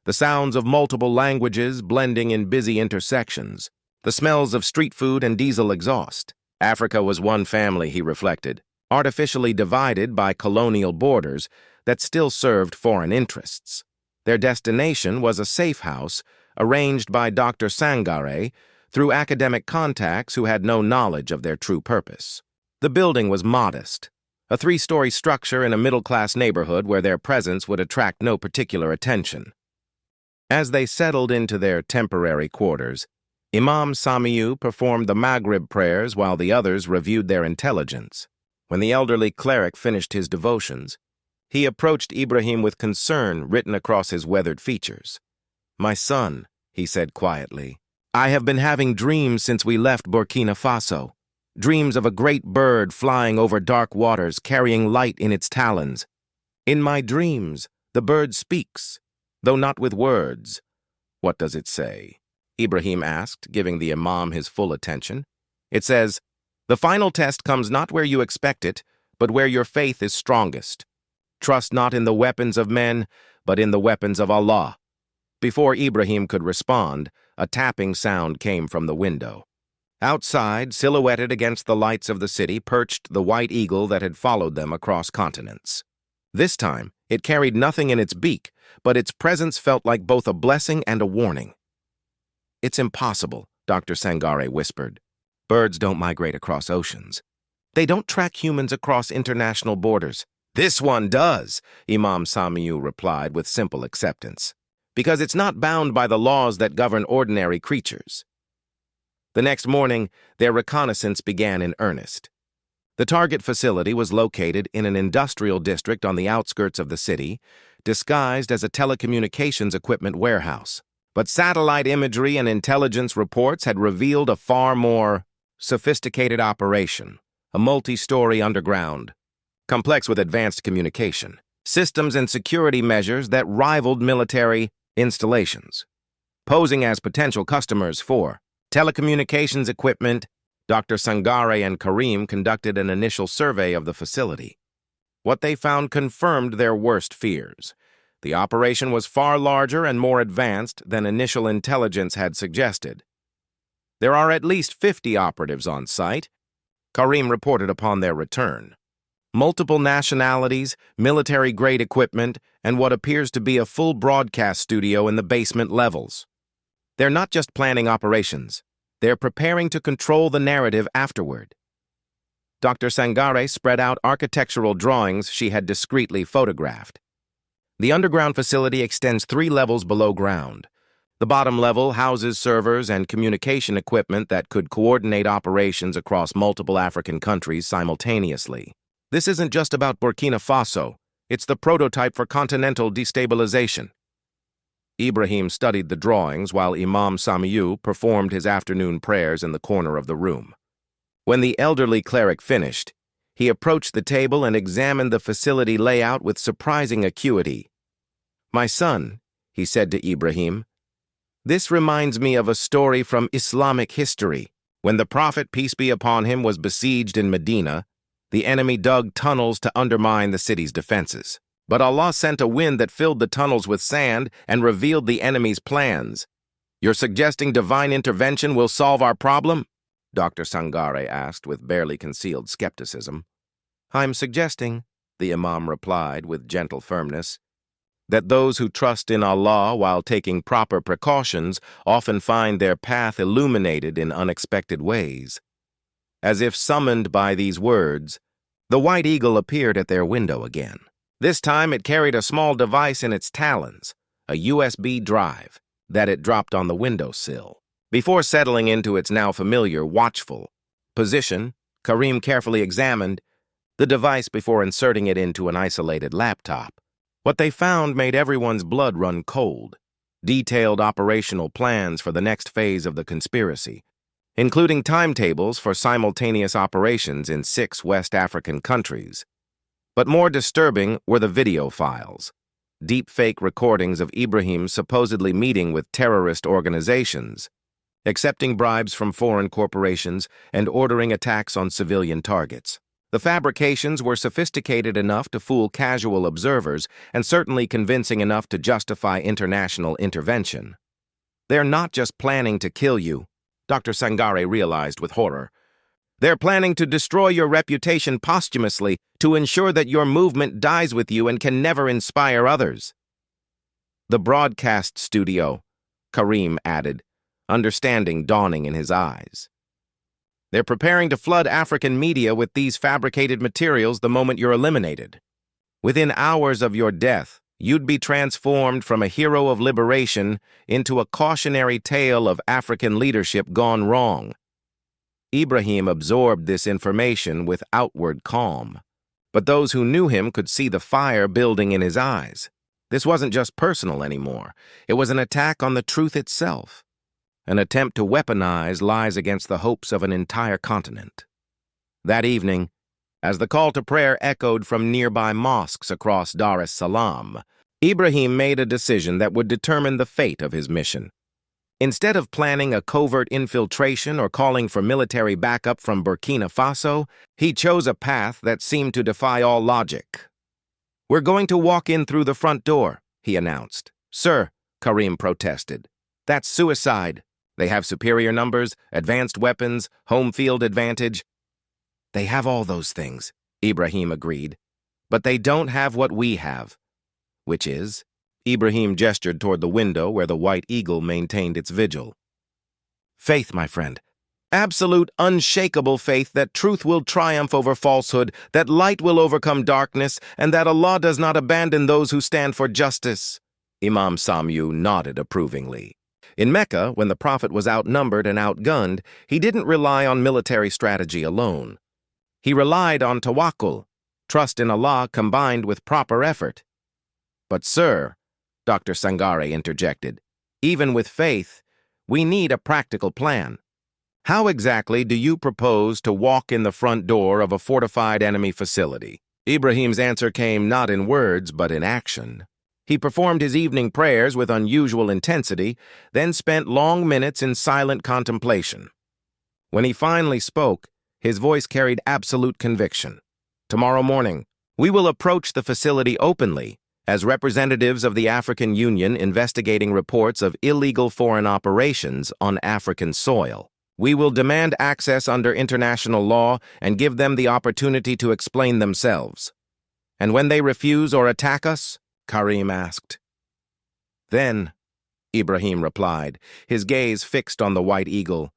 the sounds of multiple languages blending in busy intersections, the smells of street food and diesel exhaust. Africa was one family, he reflected, artificially divided by colonial borders that still served foreign interests. Their destination was a safe house arranged by Dr. Sangare through academic contacts who had no knowledge of their true purpose. The building was modest, a 3-story structure in a middle-class neighborhood where their presence would attract no particular attention. As they settled into their temporary quarters, Imam Samiu performed the Maghrib prayers while the others reviewed their intelligence. When the elderly cleric finished his devotions, he approached Ibrahim with concern written across his weathered features. "My son," he said quietly, "I have been having dreams since we left Burkina Faso. Dreams of a great bird flying over dark waters, carrying light in its talons. In my dreams, the bird speaks, though not with words." "What does it say?" Ibrahim asked, giving the imam his full attention. "It says, 'The final test comes not where you expect it, but where your faith is strongest. Trust not in the weapons of men, but in the weapons of Allah.'" Before Ibrahim could respond, a tapping sound came from the window. Outside, silhouetted against the lights of the city, perched the white eagle that had followed them across continents. This time, it carried nothing in its beak, but its presence felt like both a blessing and a warning. "It's impossible," Dr. Sangare whispered. "Birds don't migrate across oceans. They don't track humans across international borders." "This one does," Imam Samiu replied with simple acceptance, "because it's not bound by the laws that govern ordinary creatures." The next morning, their reconnaissance began in earnest. The target facility was located in an industrial district on the outskirts of the city, disguised as a telecommunications equipment warehouse. But satellite imagery and intelligence reports had revealed a far more sophisticated operation, a multi-story underground, complex with advanced communication, systems and security measures that rivaled military installations. Posing as potential customers for telecommunications equipment, Dr. Sangare and Karim conducted an initial survey of the facility. What they found confirmed their worst fears. The operation was far larger and more advanced than initial intelligence had suggested. "There are at least 50 operatives on site," Karim reported upon their return. "Multiple nationalities, military-grade equipment, and what appears to be a full broadcast studio in the basement levels. They're not just planning operations. They're preparing to control the narrative afterward." Dr. Sangare spread out architectural drawings she had discreetly photographed. The underground facility extends 3 levels below ground. The bottom level houses servers and communication equipment that could coordinate operations across multiple African countries simultaneously. This isn't just about Burkina Faso. It's the prototype for continental destabilization. Ibrahim studied the drawings while Imam Samiu performed his afternoon prayers in the corner of the room. When the elderly cleric finished, he approached the table and examined the facility layout with surprising acuity. "My son," he said to Ibrahim, "this reminds me of a story from Islamic history. When the Prophet, peace be upon him, was besieged in Medina, the enemy dug tunnels to undermine the city's defenses. But Allah sent a wind that filled the tunnels with sand and revealed the enemy's plans. You're suggesting divine intervention will solve our problem?" Dr. Sangare asked with barely concealed skepticism. "I'm suggesting," the Imam replied with gentle firmness, "that those who trust in Allah while taking proper precautions often find their path illuminated in unexpected ways." As if summoned by these words, the white eagle appeared at their window again. This time it carried a small device in its talons, a USB drive, that it dropped on the windowsill. Before settling into its now familiar, watchful position, Karim carefully examined the device before inserting it into an isolated laptop. What they found made everyone's blood run cold. Detailed operational plans for the next phase of the conspiracy, including timetables for simultaneous operations in 6 West African countries. But more disturbing were the video files, deepfake recordings of Ibrahim supposedly meeting with terrorist organizations, accepting bribes from foreign corporations, and ordering attacks on civilian targets. The fabrications were sophisticated enough to fool casual observers and certainly convincing enough to justify international intervention. "They're not just planning to kill you," Dr. Sangare realized with horror. "They're planning to destroy your reputation posthumously to ensure that your movement dies with you and can never inspire others." "The broadcast studio," Karim added, understanding dawning in his eyes. "They're preparing to flood African media with these fabricated materials the moment you're eliminated. Within hours of your death, you'd be transformed from a hero of liberation into a cautionary tale of African leadership gone wrong." Ibrahim absorbed this information with outward calm, but those who knew him could see the fire building in his eyes. This wasn't just personal anymore. It was an attack on the truth itself, an attempt to weaponize lies against the hopes of an entire continent. That evening, as the call to prayer echoed from nearby mosques across Dar es Salaam, Ibrahim made a decision that would determine the fate of his mission. Instead of planning a covert infiltration or calling for military backup from Burkina Faso, he chose a path that seemed to defy all logic. "We're going to walk in through the front door," he announced. "Sir," Karim protested, "that's suicide. They have superior numbers, advanced weapons, home field advantage." "They have all those things," Ibrahim agreed, "but they don't have what we have." "Which is?" Ibrahim gestured toward the window where the white eagle maintained its vigil. "Faith, my friend. Absolute, unshakable faith that truth will triumph over falsehood, that light will overcome darkness, and that Allah does not abandon those who stand for justice." Imam Samiu nodded approvingly. In Mecca, when the Prophet was outnumbered and outgunned, he didn't rely on military strategy alone. He relied on tawakkul, trust in Allah combined with proper effort. "But sir," Dr. Sangare interjected, "even with faith, we need a practical plan. How exactly do you propose to walk in the front door of a fortified enemy facility?" Ibrahim's answer came not in words, but in action. He performed his evening prayers with unusual intensity, then spent long minutes in silent contemplation. When he finally spoke, his voice carried absolute conviction. "Tomorrow morning, we will approach the facility openly, as representatives of the African Union investigating reports of illegal foreign operations on African soil. We will demand access under international law and give them the opportunity to explain themselves." "And when they refuse or attack us?" Karim asked. "Then," Ibrahim replied, his gaze fixed on the white eagle,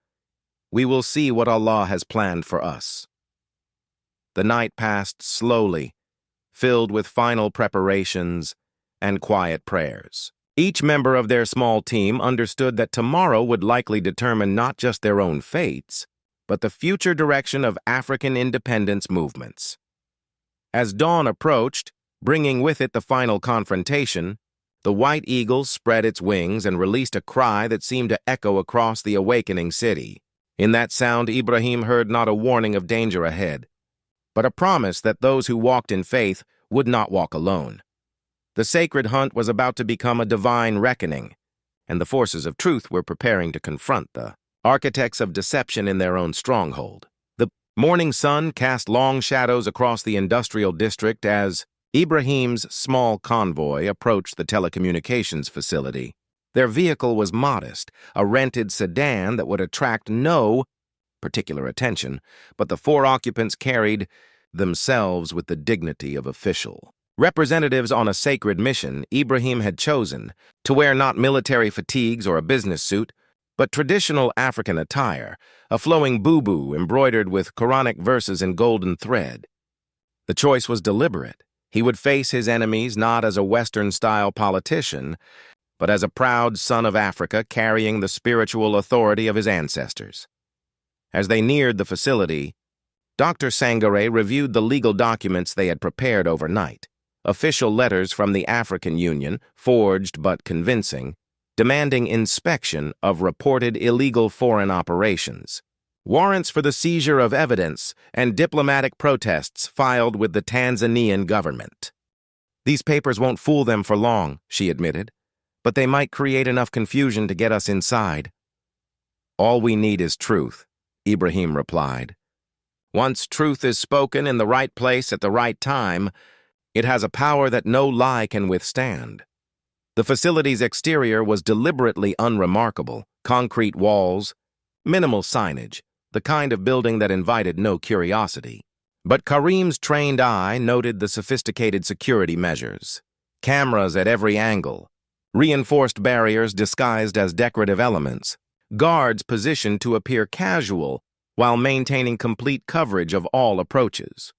"we will see what Allah has planned for us." The night passed slowly, filled with final preparations and quiet prayers. Each member of their small team understood that tomorrow would likely determine not just their own fates, but the future direction of African independence movements. As dawn approached, bringing with it the final confrontation, the white eagle spread its wings and released a cry that seemed to echo across the awakening city. In that sound, Ibrahim heard not a warning of danger ahead, but a promise that those who walked in faith would not walk alone. The sacred hunt was about to become a divine reckoning, and the forces of truth were preparing to confront the architects of deception in their own stronghold. The morning sun cast long shadows across the industrial district as Ibrahim's small convoy approached the telecommunications facility. Their vehicle was modest, a rented sedan that would attract no particular attention, but the four occupants carried themselves with the dignity of official representatives on a sacred mission. Ibrahim had chosen to wear not military fatigues or a business suit, but traditional African attire, a flowing bubu embroidered with Quranic verses in golden thread. The choice was deliberate. He would face his enemies not as a Western-style politician, but as a proud son of Africa carrying the spiritual authority of his ancestors. As they neared the facility, Dr. Sangare reviewed the legal documents they had prepared overnight. Official letters from the African Union, forged but convincing, demanding inspection of reported illegal foreign operations. Warrants for the seizure of evidence and diplomatic protests filed with the Tanzanian government. "These papers won't fool them for long," she admitted, "but they might create enough confusion to get us inside." "All we need is truth," Ibrahim replied. "Once truth is spoken in the right place at the right time, it has a power that no lie can withstand." The facility's exterior was deliberately unremarkable: concrete walls, minimal signage, the kind of building that invited no curiosity. But Karim's trained eye noted the sophisticated security measures. Cameras at every angle, reinforced barriers disguised as decorative elements, guards positioned to appear casual while maintaining complete coverage of all approaches.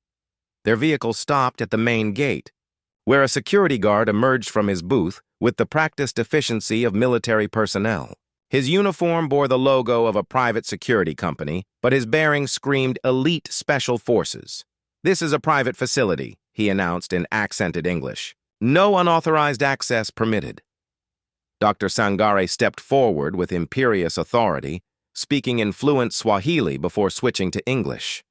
Their vehicle stopped at the main gate, where a security guard emerged from his booth with the practiced efficiency of military personnel. His uniform bore the logo of a private security company, but his bearing screamed elite special forces. "This is a private facility," he announced in accented English. "No unauthorized access permitted." Dr. Sangare stepped forward with imperious authority, speaking in fluent Swahili before switching to English.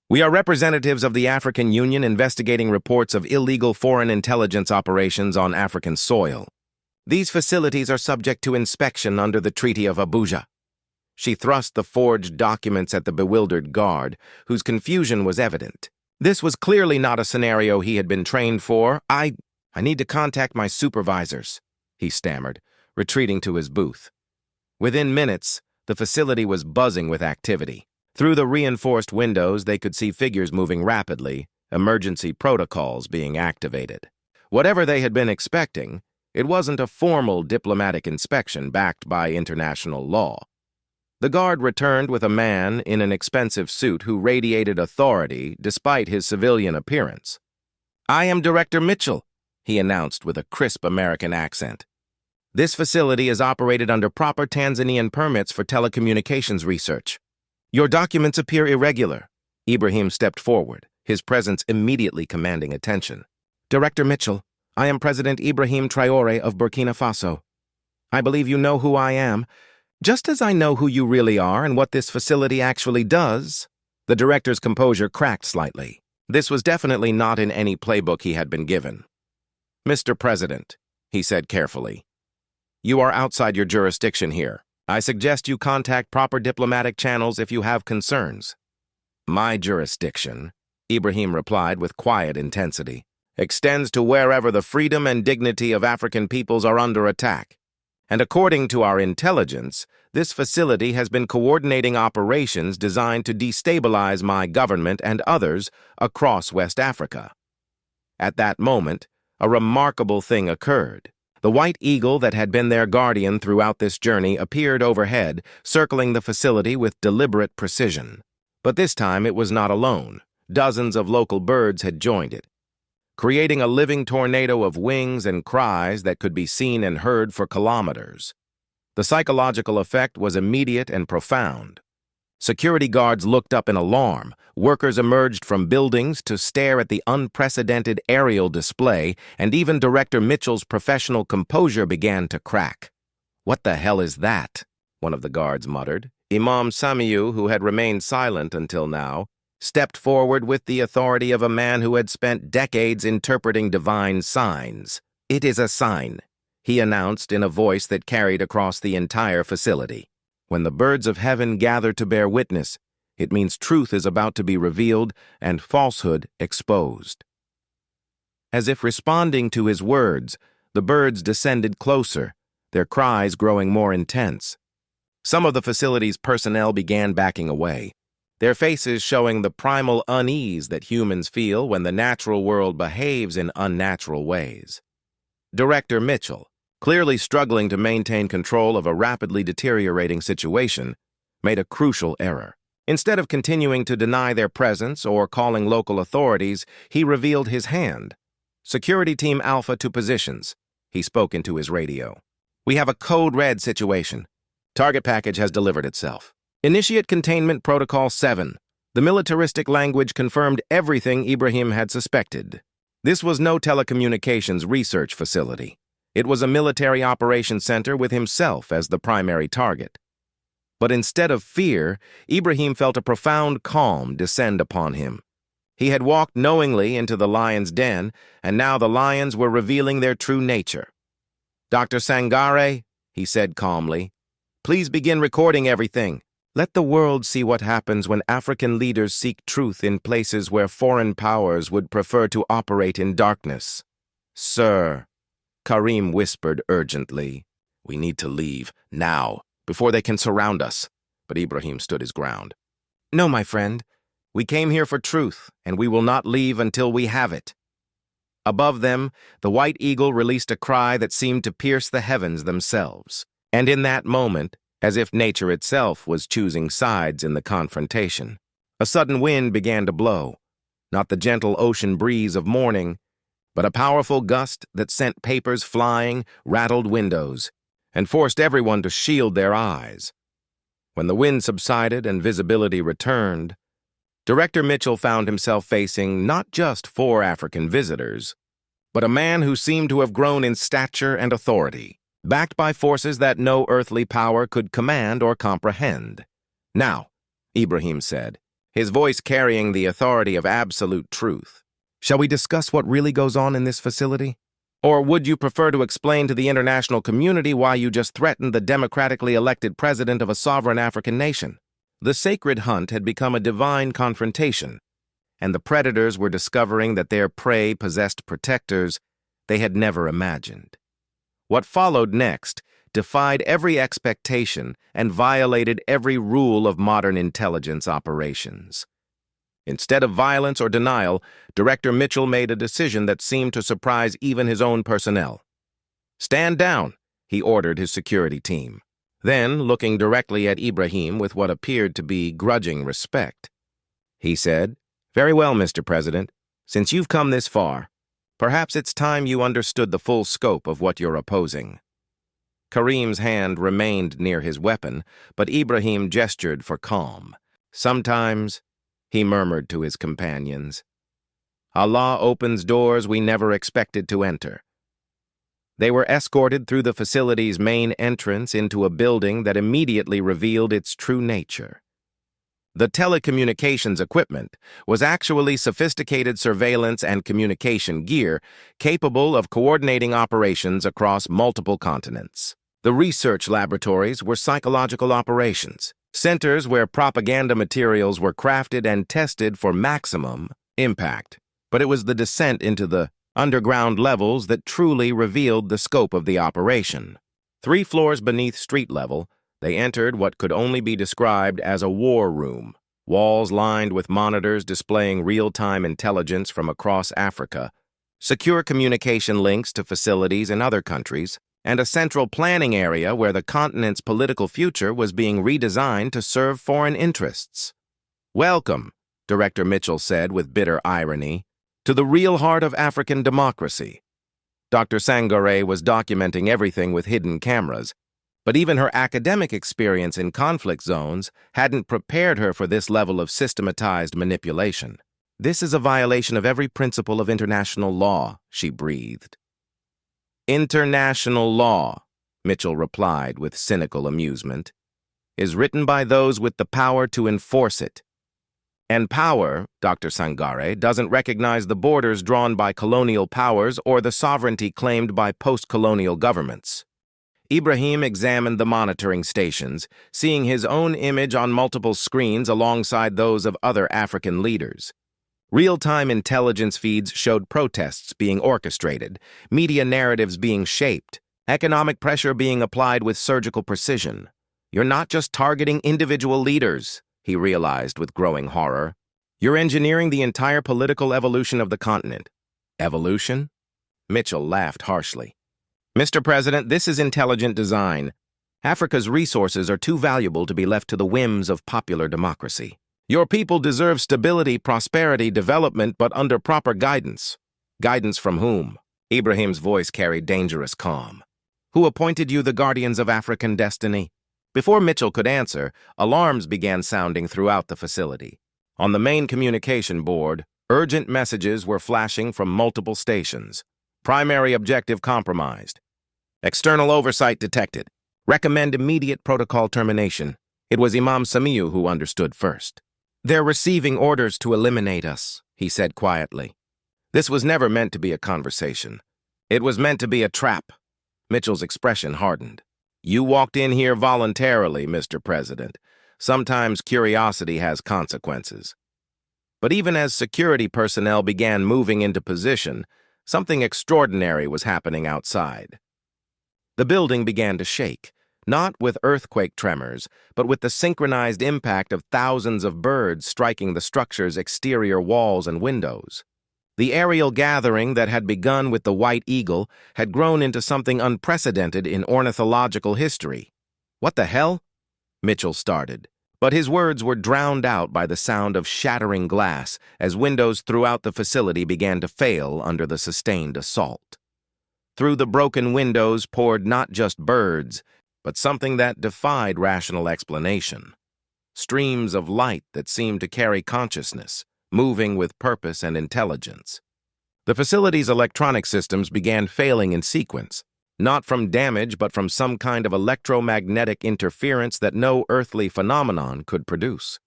"We are representatives of the African Union investigating reports of illegal foreign intelligence operations on African soil. These facilities are subject to inspection under the Treaty of Abuja." She thrust the forged documents at the bewildered guard, whose confusion was evident. This was clearly not a scenario he had been trained for. I need to contact my supervisors," he stammered, retreating to his booth. Within minutes, the facility was buzzing with activity. Through the reinforced windows, they could see figures moving rapidly, emergency protocols being activated. Whatever they had been expecting, it wasn't a formal diplomatic inspection backed by international law. The guard returned with a man in an expensive suit who radiated authority despite his civilian appearance. "I am Director Mitchell," he announced with a crisp American accent. "This facility is operated under proper Tanzanian permits for telecommunications research. Your documents appear irregular." Ibrahim stepped forward, his presence immediately commanding attention. "Director Mitchell, I am President Ibrahim Traoré of Burkina Faso. I believe you know who I am, just as I know who you really are and what this facility actually does." The director's composure cracked slightly. This was definitely not in any playbook he had been given. "Mr. President," he said carefully, "you are outside your jurisdiction here. I suggest you contact proper diplomatic channels if you have concerns." "My jurisdiction," Ibrahim replied with quiet intensity, "extends to wherever the freedom and dignity of African peoples are under attack. And according to our intelligence, this facility has been coordinating operations designed to destabilize my government and others across West Africa." At that moment, a remarkable thing occurred. The white eagle that had been their guardian throughout this journey appeared overhead, circling the facility with deliberate precision. But this time it was not alone. Dozens of local birds had joined it. creating a living tornado of wings and cries that could be seen and heard for kilometers. The psychological effect was immediate and profound. Security guards looked up in alarm. Workers emerged from buildings to stare at the unprecedented aerial display, and even Director Mitchell's professional composure began to crack. "What the hell is that?" one of the guards muttered. Imam Samiu, who had remained silent until now, stepped forward with the authority of a man who had spent decades interpreting divine signs. "It is a sign," he announced in a voice that carried across the entire facility. "When the birds of heaven gather to bear witness, it means truth is about to be revealed and falsehood exposed." As if responding to his words, the birds descended closer, their cries growing more intense. Some of the facility's personnel began backing away, their faces showing the primal unease that humans feel when the natural world behaves in unnatural ways. Director Mitchell, clearly struggling to maintain control of a rapidly deteriorating situation, made a crucial error. Instead of continuing to deny their presence or calling local authorities, he revealed his hand. "Security Team Alpha to positions," he spoke into his radio. "We have a code red situation. Target package has delivered itself. Initiate Containment Protocol 7. The militaristic language confirmed everything Ibrahim had suspected. This was no telecommunications research facility. It was a military operations center with himself as the primary target. But instead of fear, Ibrahim felt a profound calm descend upon him. He had walked knowingly into the lion's den, and now the lions were revealing their true nature. "Dr. Sangare," he said calmly, "please begin recording everything. Let the world see what happens when African leaders seek truth in places where foreign powers would prefer to operate in darkness." "Sir," Karim whispered urgently, "we need to leave, now, before they can surround us." But Ibrahim stood his ground. "No, my friend. We came here for truth, and we will not leave until we have it." Above them, the white eagle released a cry that seemed to pierce the heavens themselves. And in that moment, as if nature itself was choosing sides in the confrontation, a sudden wind began to blow, not the gentle ocean breeze of morning, but a powerful gust that sent papers flying, rattled windows, and forced everyone to shield their eyes. When the wind subsided and visibility returned, Director Mitchell found himself facing not just 4 African visitors, but a man who seemed to have grown in stature and authority, backed by forces that no earthly power could command or comprehend. "Now," Ibrahim said, his voice carrying the authority of absolute truth, "shall we discuss what really goes on in this facility? Or would you prefer to explain to the international community why you just threatened the democratically elected president of a sovereign African nation?" The sacred hunt had become a divine confrontation, and the predators were discovering that their prey possessed protectors they had never imagined. What followed next defied every expectation and violated every rule of modern intelligence operations. Instead of violence or denial, Director Mitchell made a decision that seemed to surprise even his own personnel. "Stand down," he ordered his security team. Then, looking directly at Ibrahim with what appeared to be grudging respect, he said, "Very well, Mr. President. Since you've come this far, perhaps it's time you understood the full scope of what you're opposing." Karim's hand remained near his weapon, but Ibrahim gestured for calm. "Sometimes," he murmured to his companions, "Allah opens doors we never expected to enter." They were escorted through the facility's main entrance into a building that immediately revealed its true nature. The telecommunications equipment was actually sophisticated surveillance and communication gear capable of coordinating operations across multiple continents. The research laboratories were psychological operations, centers where propaganda materials were crafted and tested for maximum impact. But it was the descent into the underground levels that truly revealed the scope of the operation. 3 floors beneath street level, they entered what could only be described as a war room, walls lined with monitors displaying real-time intelligence from across Africa, secure communication links to facilities in other countries, and a central planning area where the continent's political future was being redesigned to serve foreign interests. "Welcome," Director Mitchell said with bitter irony. to the real heart of African democracy. Dr. Traoré was documenting everything with hidden cameras, but even her academic experience in conflict zones hadn't prepared her for this level of systematized manipulation. "This is a violation of every principle of international law," she breathed. "International law," Mitchell replied with cynical amusement, "is written by those with the power to enforce it. And power, Dr. Traoré, doesn't recognize the borders drawn by colonial powers or the sovereignty claimed by post-colonial governments." Ibrahim examined the monitoring stations, seeing his own image on multiple screens alongside those of other African leaders. Real-time intelligence feeds showed protests being orchestrated, media narratives being shaped, economic pressure being applied with surgical precision. "You're not just targeting individual leaders," he realized with growing horror. "You're engineering the entire political evolution of the continent." "Evolution?" Mitchell laughed harshly. "Mr. President, this is intelligent design. Africa's resources are too valuable to be left to the whims of popular democracy. Your people deserve stability, prosperity, development, but under proper guidance." "Guidance from whom?" Ibrahim's voice carried dangerous calm. "Who appointed you the guardians of African destiny?" Before Mitchell could answer, alarms began sounding throughout the facility. On the main communication board, urgent messages were flashing from multiple stations. "Primary objective compromised. External oversight detected. Recommend immediate protocol termination." It was Imam Samiu who understood first. "They're receiving orders to eliminate us," he said quietly. This was never meant to be a conversation. It was meant to be a trap. Mitchell's expression hardened. "You walked in here voluntarily, Mr. President. Sometimes curiosity has consequences." But even as security personnel began moving into position, something extraordinary was happening outside. The building began to shake, not with earthquake tremors, but with the synchronized impact of thousands of birds striking the structure's exterior walls and windows. The aerial gathering that had begun with the White Eagle had grown into something unprecedented in ornithological history. "What the hell?" Mitchell started, but his words were drowned out by the sound of shattering glass as windows throughout the facility began to fail under the sustained assault. Through the broken windows poured not just birds, but something that defied rational explanation. Streams of light that seemed to carry consciousness, moving with purpose and intelligence. The facility's electronic systems began failing in sequence, not from damage but from some kind of electromagnetic interference that no earthly phenomenon could produce.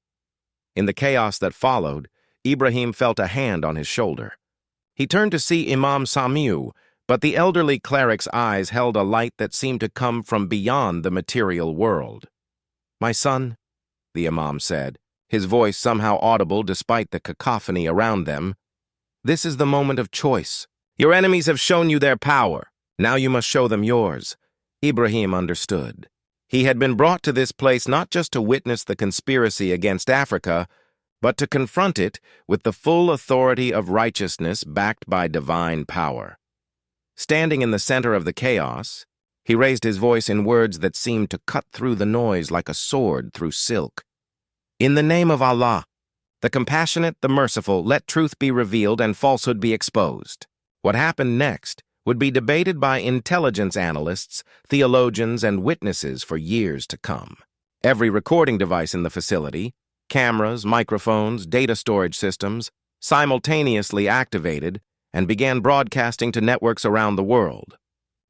In the chaos that followed, Ibrahim felt a hand on his shoulder. He turned to see Imam Samiu, but the elderly cleric's eyes held a light that seemed to come from beyond the material world. "My son," the Imam said, his voice somehow audible despite the cacophony around them, "this is the moment of choice. Your enemies have shown you their power. Now you must show them yours." Ibrahim understood. He had been brought to this place not just to witness the conspiracy against Africa, but to confront it with the full authority of righteousness backed by divine power. Standing in the center of the chaos, he raised his voice in words that seemed to cut through the noise like a sword through silk. "In the name of Allah, the compassionate, the merciful, let truth be revealed and falsehood be exposed." What happened next would be debated by intelligence analysts, theologians, and witnesses for years to come. Every recording device in the facility, cameras, microphones, data storage systems, simultaneously activated and began broadcasting to networks around the world.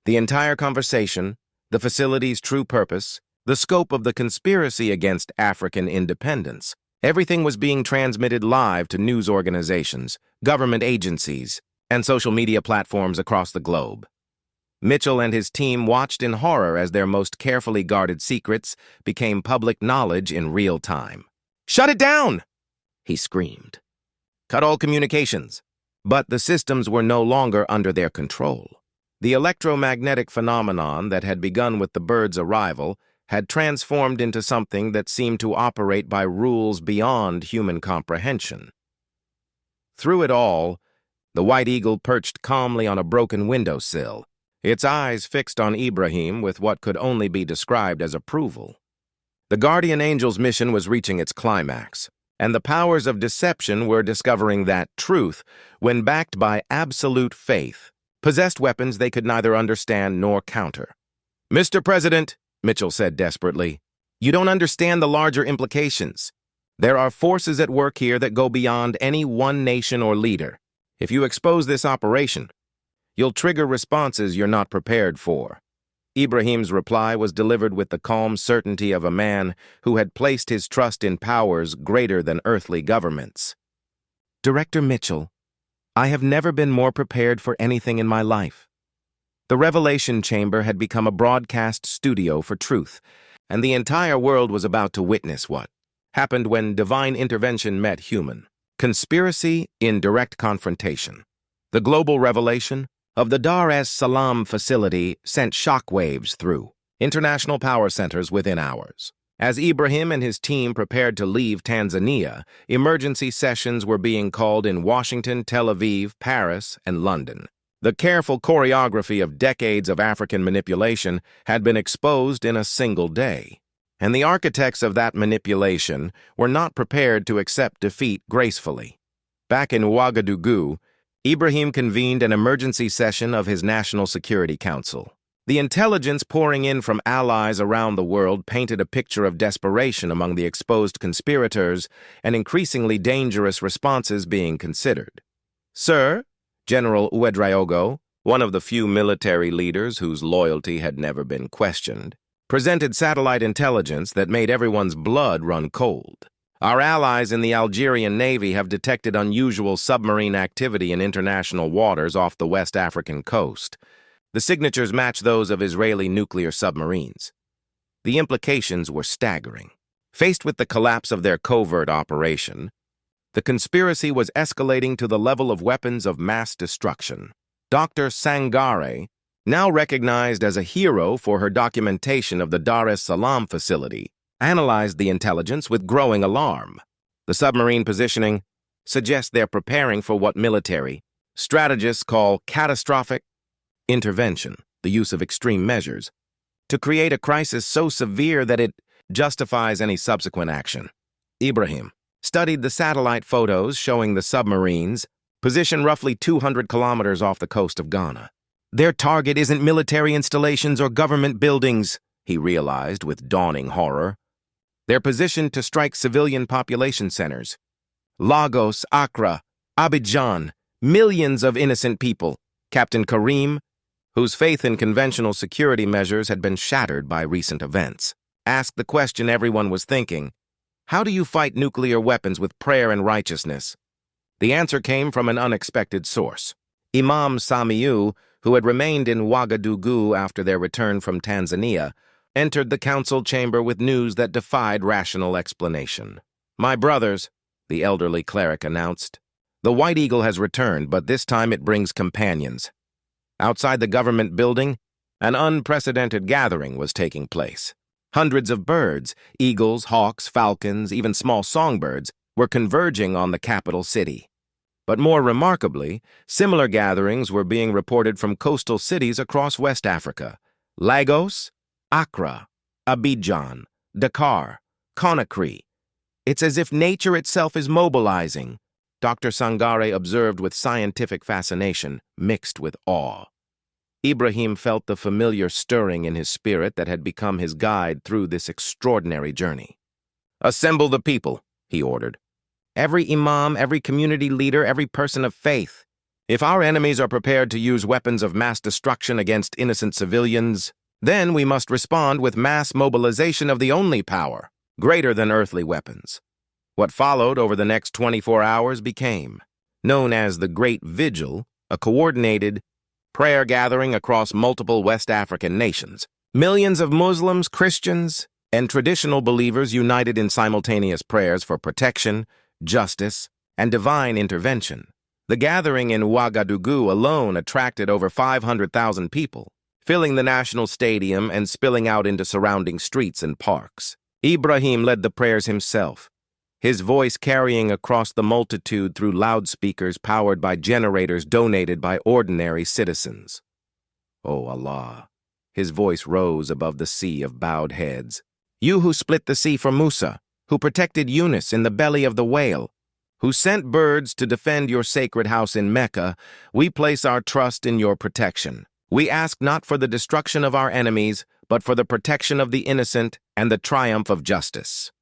The entire conversation, the facility's true purpose, the scope of the conspiracy against African independence, everything was being transmitted live to news organizations, government agencies, and social media platforms across the globe. Mitchell and his team watched in horror as their most carefully guarded secrets became public knowledge in real time. "Shut it down!" he screamed. "Cut all communications." But the systems were no longer under their control. The electromagnetic phenomenon that had begun with the bird's arrival had transformed into something that seemed to operate by rules beyond human comprehension. Through it all, the White Eagle perched calmly on a broken windowsill, its eyes fixed on Ibrahim with what could only be described as approval. The Guardian Angel's mission was reaching its climax. and the powers of deception were discovering that truth, when backed by absolute faith, possessed weapons they could neither understand nor counter. "Mr. President," Mitchell said desperately, "you don't understand the larger implications. There are forces at work here that go beyond any one nation or leader. If you expose this operation, you'll trigger responses you're not prepared for." Ibrahim's reply was delivered with the calm certainty of a man who had placed his trust in powers greater than earthly governments. "Director Mitchell, I have never been more prepared for anything in my life." The Revelation Chamber had become a broadcast studio for truth, and the entire world was about to witness what happened when divine intervention met human conspiracy in direct confrontation. The global revelation of the Dar es Salaam facility sent shockwaves through international power centers within hours. As Ibrahim and his team prepared to leave Tanzania, emergency sessions were being called in Washington, Tel Aviv, Paris, and London. The careful choreography of decades of African manipulation had been exposed in a single day, and the architects of that manipulation were not prepared to accept defeat gracefully. Back in Ouagadougou, Ibrahim convened an emergency session of his National Security Council. The intelligence pouring in from allies around the world painted a picture of desperation among the exposed conspirators and increasingly dangerous responses being considered. "Sir," General Ouedraogo, one of the few military leaders whose loyalty had never been questioned, presented satellite intelligence that made everyone's blood run cold. "Our allies in the Algerian Navy have detected unusual submarine activity in international waters off the West African coast. The signatures match those of Israeli nuclear submarines." The implications were staggering. Faced with the collapse of their covert operation, the conspiracy was escalating to the level of weapons of mass destruction. Dr. Sangare, now recognized as a hero for her documentation of the Dar es Salaam facility, analyzed the intelligence with growing alarm. The submarine positioning suggests they're preparing for what military strategists call catastrophic intervention, the use of extreme measures, to create a crisis so severe that it justifies any subsequent action. Ibrahim studied the satellite photos showing the submarines positioned roughly 200 kilometers off the coast of Ghana. Their target isn't military installations or government buildings, he realized with dawning horror. They're positioned to strike civilian population centers. Lagos, Accra, Abidjan, millions of innocent people. Captain Karim, whose faith in conventional security measures had been shattered by recent events, asked the question everyone was thinking: how do you fight nuclear weapons with prayer and righteousness? The answer came from an unexpected source. Imam Samiu, who had remained in Ouagadougou after their return from Tanzania, entered the council chamber with news that defied rational explanation. "My brothers," the elderly cleric announced, "the White Eagle has returned, but this time it brings companions." Outside the government building, an unprecedented gathering was taking place. Hundreds of birds, eagles, hawks, falcons, even small songbirds, were converging on the capital city. But more remarkably, similar gatherings were being reported from coastal cities across West Africa: Lagos, Accra, Abidjan, Dakar, Conakry. "It's as if nature itself is mobilizing," Dr. Sangare observed with scientific fascination, mixed with awe. Ibrahim felt the familiar stirring in his spirit that had become his guide through this extraordinary journey. "Assemble the people," he ordered. "Every imam, every community leader, every person of faith. If our enemies are prepared to use weapons of mass destruction against innocent civilians, then we must respond with mass mobilization of the only power, greater than earthly weapons." What followed over the next 24 hours became known as the Great Vigil, a coordinated prayer gathering across multiple West African nations. Millions of Muslims, Christians, and traditional believers united in simultaneous prayers for protection, justice, and divine intervention. The gathering in Ouagadougou alone attracted over 500,000 people, filling the national stadium and spilling out into surrounding streets and parks. Ibrahim led the prayers himself, his voice carrying across the multitude through loudspeakers powered by generators donated by ordinary citizens. "O Allah," his voice rose above the sea of bowed heads. "You who split the sea for Musa, who protected Yunus in the belly of the whale, who sent birds to defend your sacred house in Mecca, we place our trust in your protection. We ask not for the destruction of our enemies, but for the protection of the innocent and the triumph of justice.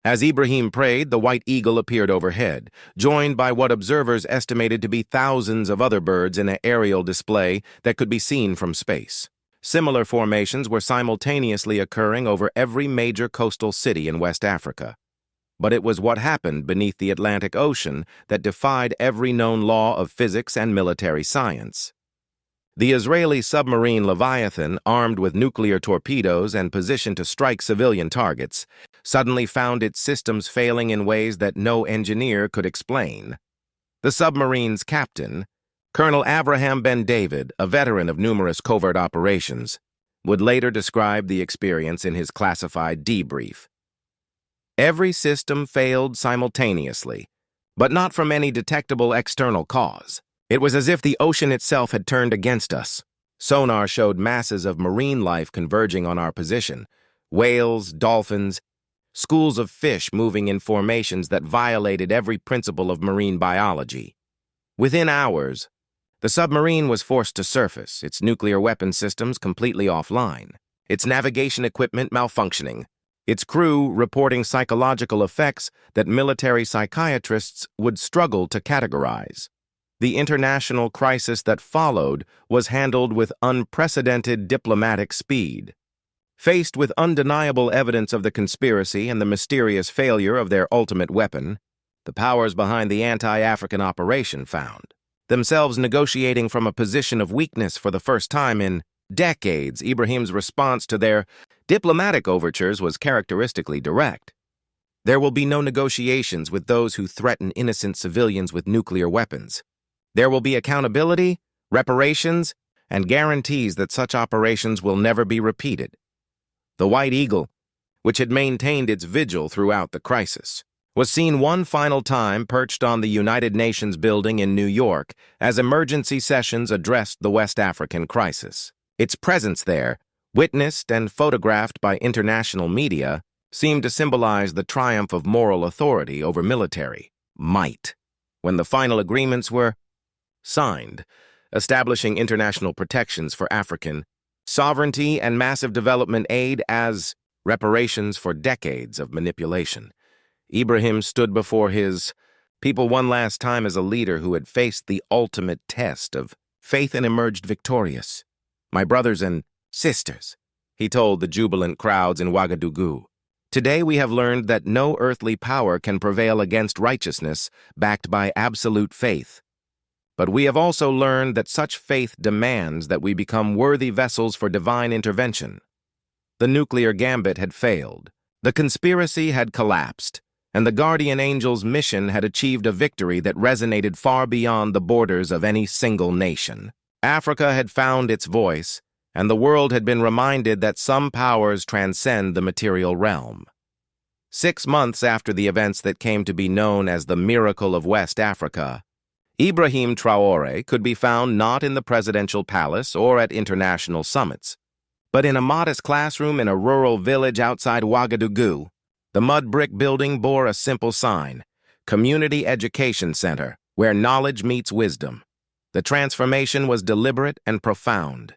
As Ibrahim prayed, the white eagle appeared overhead, joined by what observers estimated to be thousands of other birds in an aerial display that could be seen from space. Similar formations were simultaneously occurring over every major coastal city in West Africa. But it was what happened beneath the Atlantic Ocean that defied every known law of physics and military science. The Israeli submarine Leviathan, armed with nuclear torpedoes and positioned to strike civilian targets, suddenly found its systems failing in ways that no engineer could explain. The submarine's captain, Colonel Abraham Ben David, a veteran of numerous covert operations, would later describe the experience in his classified debrief. Every system failed simultaneously, but not from any detectable external cause. It was as if the ocean itself had turned against us. Sonar showed masses of marine life converging on our position: whales, dolphins, schools of fish moving in formations that violated every principle of marine biology. Within hours, the submarine was forced to surface, its nuclear weapon systems completely offline, its navigation equipment malfunctioning, its crew reporting psychological effects that military psychiatrists would struggle to categorize. The international crisis that followed was handled with unprecedented diplomatic speed. Faced with undeniable evidence of the conspiracy and the mysterious failure of their ultimate weapon, the powers behind the anti-African operation found themselves negotiating from a position of weakness for the first time in decades. Ibrahim's response to their diplomatic overtures was characteristically direct. There will be no negotiations with those who threaten innocent civilians with nuclear weapons. There will be accountability, reparations, and guarantees that such operations will never be repeated. The White Eagle, which had maintained its vigil throughout the crisis, was seen one final time perched on the United Nations building in New York as emergency sessions addressed the West African crisis. Its presence there, witnessed and photographed by international media, seemed to symbolize the triumph of moral authority over military might. When the final agreements were signed, establishing international protections for African sovereignty and massive development aid as reparations for decades of manipulation, Ibrahim stood before his people one last time as a leader who had faced the ultimate test of faith and emerged victorious. "My brothers and sisters," he told the jubilant crowds in Ouagadougou, "today we have learned that no earthly power can prevail against righteousness backed by absolute faith. But we have also learned that such faith demands that we become worthy vessels for divine intervention." The nuclear gambit had failed. The conspiracy had collapsed, and the guardian angel's mission had achieved a victory that resonated far beyond the borders of any single nation. Africa had found its voice, and the world had been reminded that some powers transcend the material realm. 6 months after the events that came to be known as the Miracle of West Africa, Ibrahim Traoré could be found not in the presidential palace or at international summits, but in a modest classroom in a rural village outside Ouagadougou. The mud brick building bore a simple sign: Community Education Center, where knowledge meets wisdom. The transformation was deliberate and profound.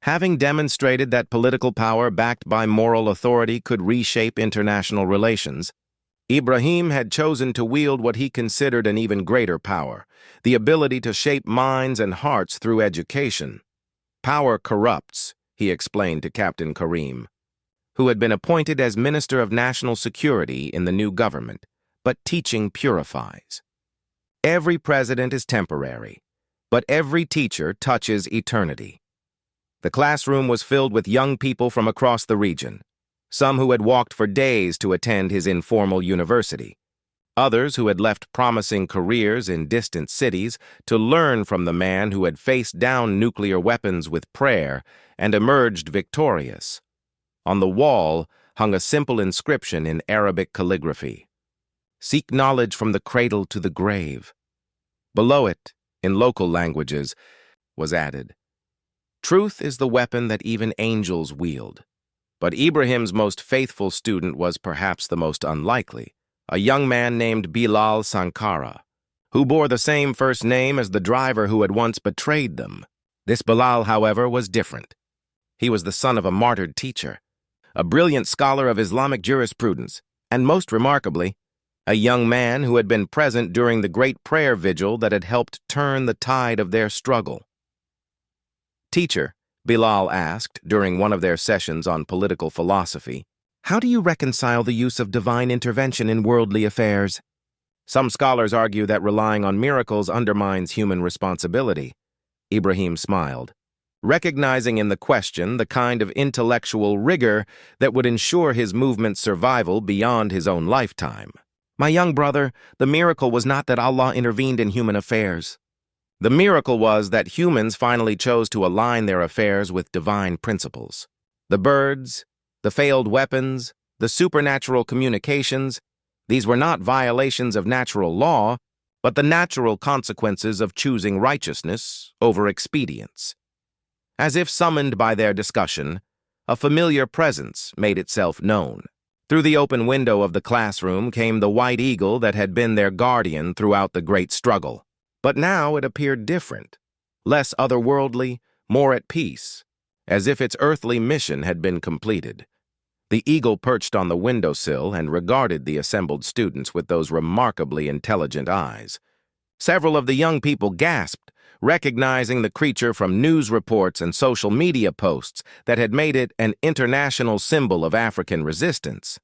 Having demonstrated that political power backed by moral authority could reshape international relations, Ibrahim had chosen to wield what he considered an even greater power: the ability to shape minds and hearts through education. "Power corrupts," he explained to Captain Karim, who had been appointed as Minister of National Security in the new government, "but teaching purifies. Every president is temporary, but every teacher touches eternity." The classroom was filled with young people from across the region, some who had walked for days to attend his informal university, others who had left promising careers in distant cities to learn from the man who had faced down nuclear weapons with prayer and emerged victorious. On the wall hung a simple inscription in Arabic calligraphy: "Seek knowledge from the cradle to the grave." Below it, in local languages, was added, "Truth is the weapon that even angels wield. But Ibrahim's most faithful student was perhaps the most unlikely, a young man named Bilal Sankara, who bore the same first name as the driver who had once betrayed them. This Bilal, however, was different. He was the son of a martyred teacher, a brilliant scholar of Islamic jurisprudence, and most remarkably, a young man who had been present during the great prayer vigil that had helped turn the tide of their struggle. "Teacher," Bilal asked during one of their sessions on political philosophy, "how do you reconcile the use of divine intervention in worldly affairs? Some scholars argue that relying on miracles undermines human responsibility." Ibrahim smiled, recognizing in the question the kind of intellectual rigor that would ensure his movement's survival beyond his own lifetime. "My young brother, the miracle was not that Allah intervened in human affairs. The miracle was that humans finally chose to align their affairs with divine principles. The birds, the failed weapons, the supernatural communications, these were not violations of natural law, but the natural consequences of choosing righteousness over expedience. As if summoned by their discussion, a familiar presence made itself known. Through the open window of the classroom came the white eagle that had been their guardian throughout the great struggle. But now it appeared different, less otherworldly, more at peace, as if its earthly mission had been completed. The eagle perched on the windowsill and regarded the assembled students with those remarkably intelligent eyes. Several of the young people gasped, recognizing the creature from news reports and social media posts that had made it an international symbol of African resistance.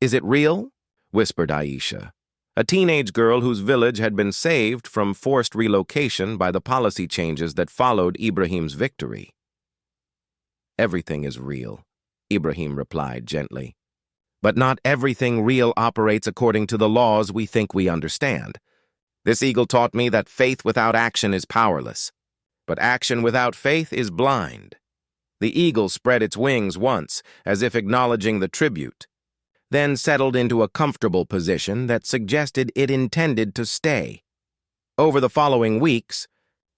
"Is it real?" whispered Aisha, a teenage girl whose village had been saved from forced relocation by the policy changes that followed Ibrahim's victory. "Everything is real," Ibrahim replied gently. "But not everything real operates according to the laws we think we understand. This eagle taught me that faith without action is powerless, but action without faith is blind." The eagle spread its wings once, as if acknowledging the tribute, then settled into a comfortable position that suggested it intended to stay. Over the following weeks,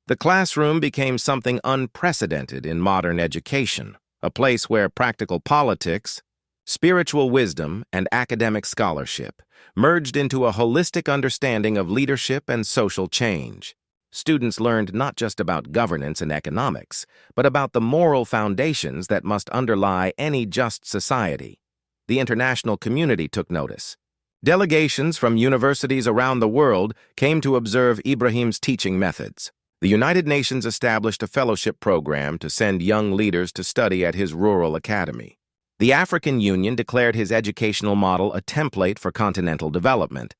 the classroom became something unprecedented in modern education, a place where practical politics, spiritual wisdom, and academic scholarship merged into a holistic understanding of leadership and social change. Students learned not just about governance and economics, but about the moral foundations that must underlie any just society. The international community took notice. Delegations from universities around the world came to observe Ibrahim's teaching methods. The United Nations established a fellowship program to send young leaders to study at his rural academy. The African Union declared his educational model a template for continental development,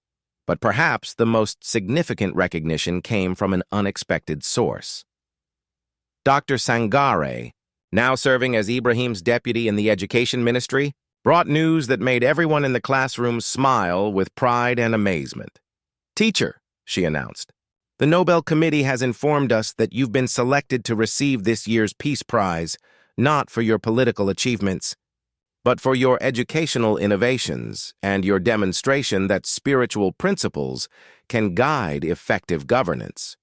but perhaps the most significant recognition came from an unexpected source. Dr. Sangare, now serving as Ibrahim's deputy in the education ministry, brought news that made everyone in the classroom smile with pride and amazement. "Teacher," she announced, "the Nobel Committee has informed us that you've been selected to receive this year's Peace Prize, not for your political achievements, but for your educational innovations and your demonstration that spiritual principles can guide effective governance."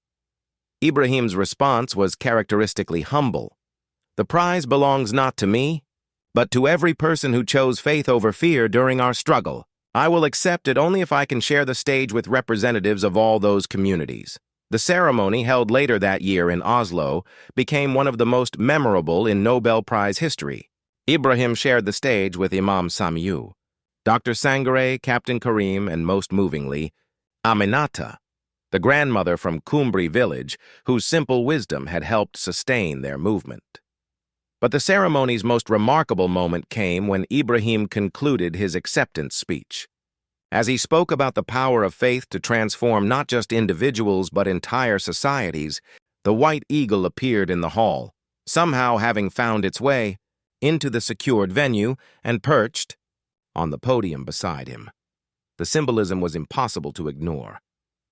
Ibrahim's response was characteristically humble. "The prize belongs not to me, but to every person who chose faith over fear during our struggle. I will accept it only if I can share the stage with representatives of all those communities." The ceremony, held later that year in Oslo, became one of the most memorable in Nobel Prize history. Ibrahim shared the stage with Imam Samiu, Dr. Sangare, Captain Karim, and most movingly, Aminata, the grandmother from Kumbri village, whose simple wisdom had helped sustain their movement. But the ceremony's most remarkable moment came when Ibrahim concluded his acceptance speech. As he spoke about the power of faith to transform not just individuals but entire societies, the white eagle appeared in the hall, somehow having found its way into the secured venue and perched on the podium beside him. The symbolism was impossible to ignore.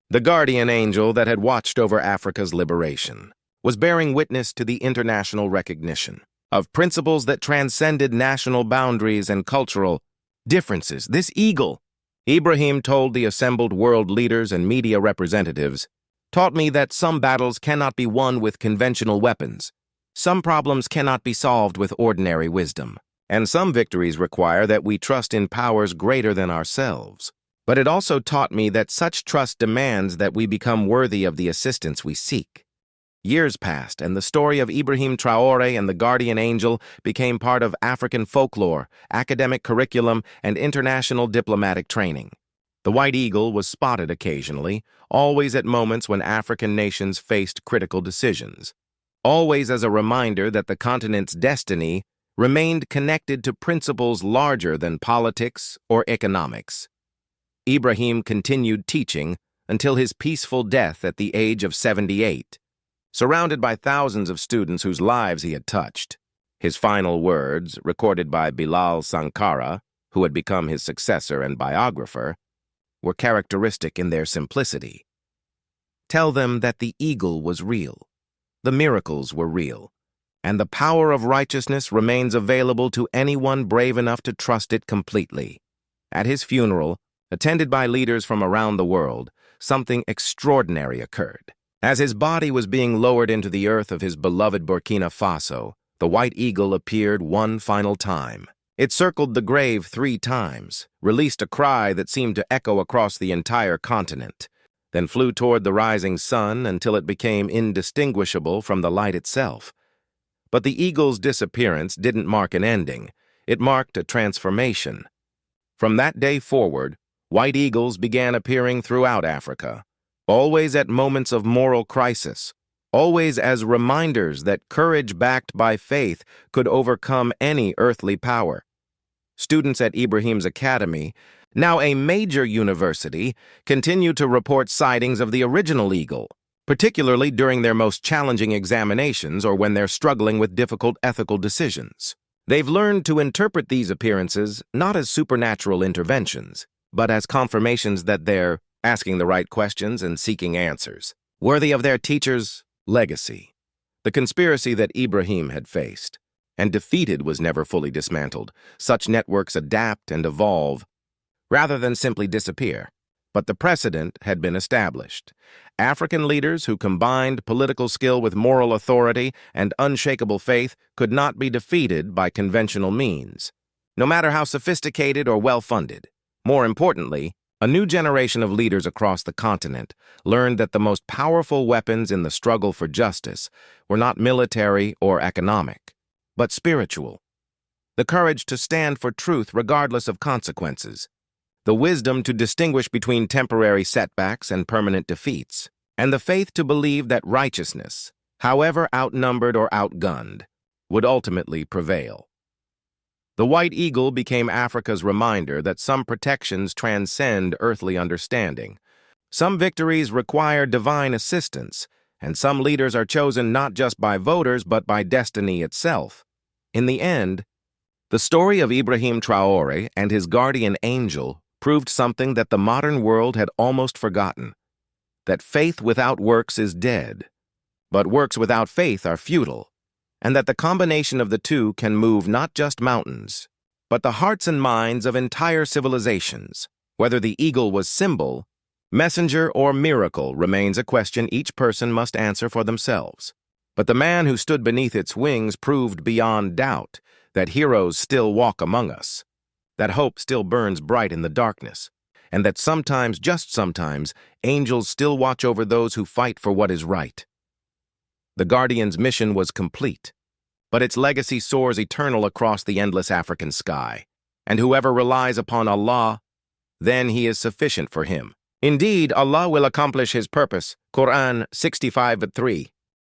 The guardian angel that had watched over Africa's liberation was bearing witness to the international recognition of principles that transcended national boundaries and cultural differences. This eagle, Ibrahim told the assembled world leaders and media representatives, taught me that some battles cannot be won with conventional weapons. Some problems cannot be solved with ordinary wisdom. And some victories require that we trust in powers greater than ourselves. But it also taught me that such trust demands that we become worthy of the assistance we seek. Years passed, and the story of Ibrahim Traoré and the guardian angel became part of African folklore, academic curriculum, and international diplomatic training. The White Eagle was spotted occasionally, always at moments when African nations faced critical decisions, always as a reminder that the continent's destiny remained connected to principles larger than politics or economics. Ibrahim continued teaching until his peaceful death at the age of 78. Surrounded by thousands of students whose lives he had touched. His final words, recorded by Bilal Sankara, who had become his successor and biographer, were characteristic in their simplicity. Tell them that the eagle was real, the miracles were real, and the power of righteousness remains available to anyone brave enough to trust it completely. At his funeral, attended by leaders from around the world, something extraordinary occurred. As his body was being lowered into the earth of his beloved Burkina Faso, the White Eagle appeared one final time. It circled the grave 3 times, released a cry that seemed to echo across the entire continent, then flew toward the rising sun until it became indistinguishable from the light itself. But the eagle's disappearance didn't mark an ending. It marked a transformation. From that day forward, white eagles began appearing throughout Africa, always at moments of moral crisis, always as reminders that courage backed by faith could overcome any earthly power. Students at Ibrahim's Academy, now a major university, continue to report sightings of the original eagle, particularly during their most challenging examinations or when they're struggling with difficult ethical decisions. They've learned to interpret these appearances not as supernatural interventions, but as confirmations that they're asking the right questions and seeking answers, worthy of their teacher's legacy. The conspiracy that Ibrahim had faced and defeated was never fully dismantled. Such networks adapt and evolve rather than simply disappear. But the precedent had been established. African leaders who combined political skill with moral authority and unshakable faith could not be defeated by conventional means, no matter how sophisticated or well-funded. More importantly, a new generation of leaders across the continent learned that the most powerful weapons in the struggle for justice were not military or economic, but spiritual. The courage to stand for truth regardless of consequences, the wisdom to distinguish between temporary setbacks and permanent defeats, and the faith to believe that righteousness, however outnumbered or outgunned, would ultimately prevail. The White Eagle became Africa's reminder that some protections transcend earthly understanding. Some victories require divine assistance, and some leaders are chosen not just by voters but by destiny itself. In the end, the story of Ibrahim Traoré and his guardian angel proved something that the modern world had almost forgotten, that faith without works is dead, but works without faith are futile, and that the combination of the two can move not just mountains, but the hearts and minds of entire civilizations. Whether the eagle was symbol, messenger, or miracle remains a question each person must answer for themselves. But the man who stood beneath its wings proved beyond doubt that heroes still walk among us, that hope still burns bright in the darkness, and that sometimes, just sometimes, angels still watch over those who fight for what is right. The Guardian's mission was complete, but its legacy soars eternal across the endless African sky. And whoever relies upon Allah, then he is sufficient for him. Indeed, Allah will accomplish his purpose. Quran 65:3.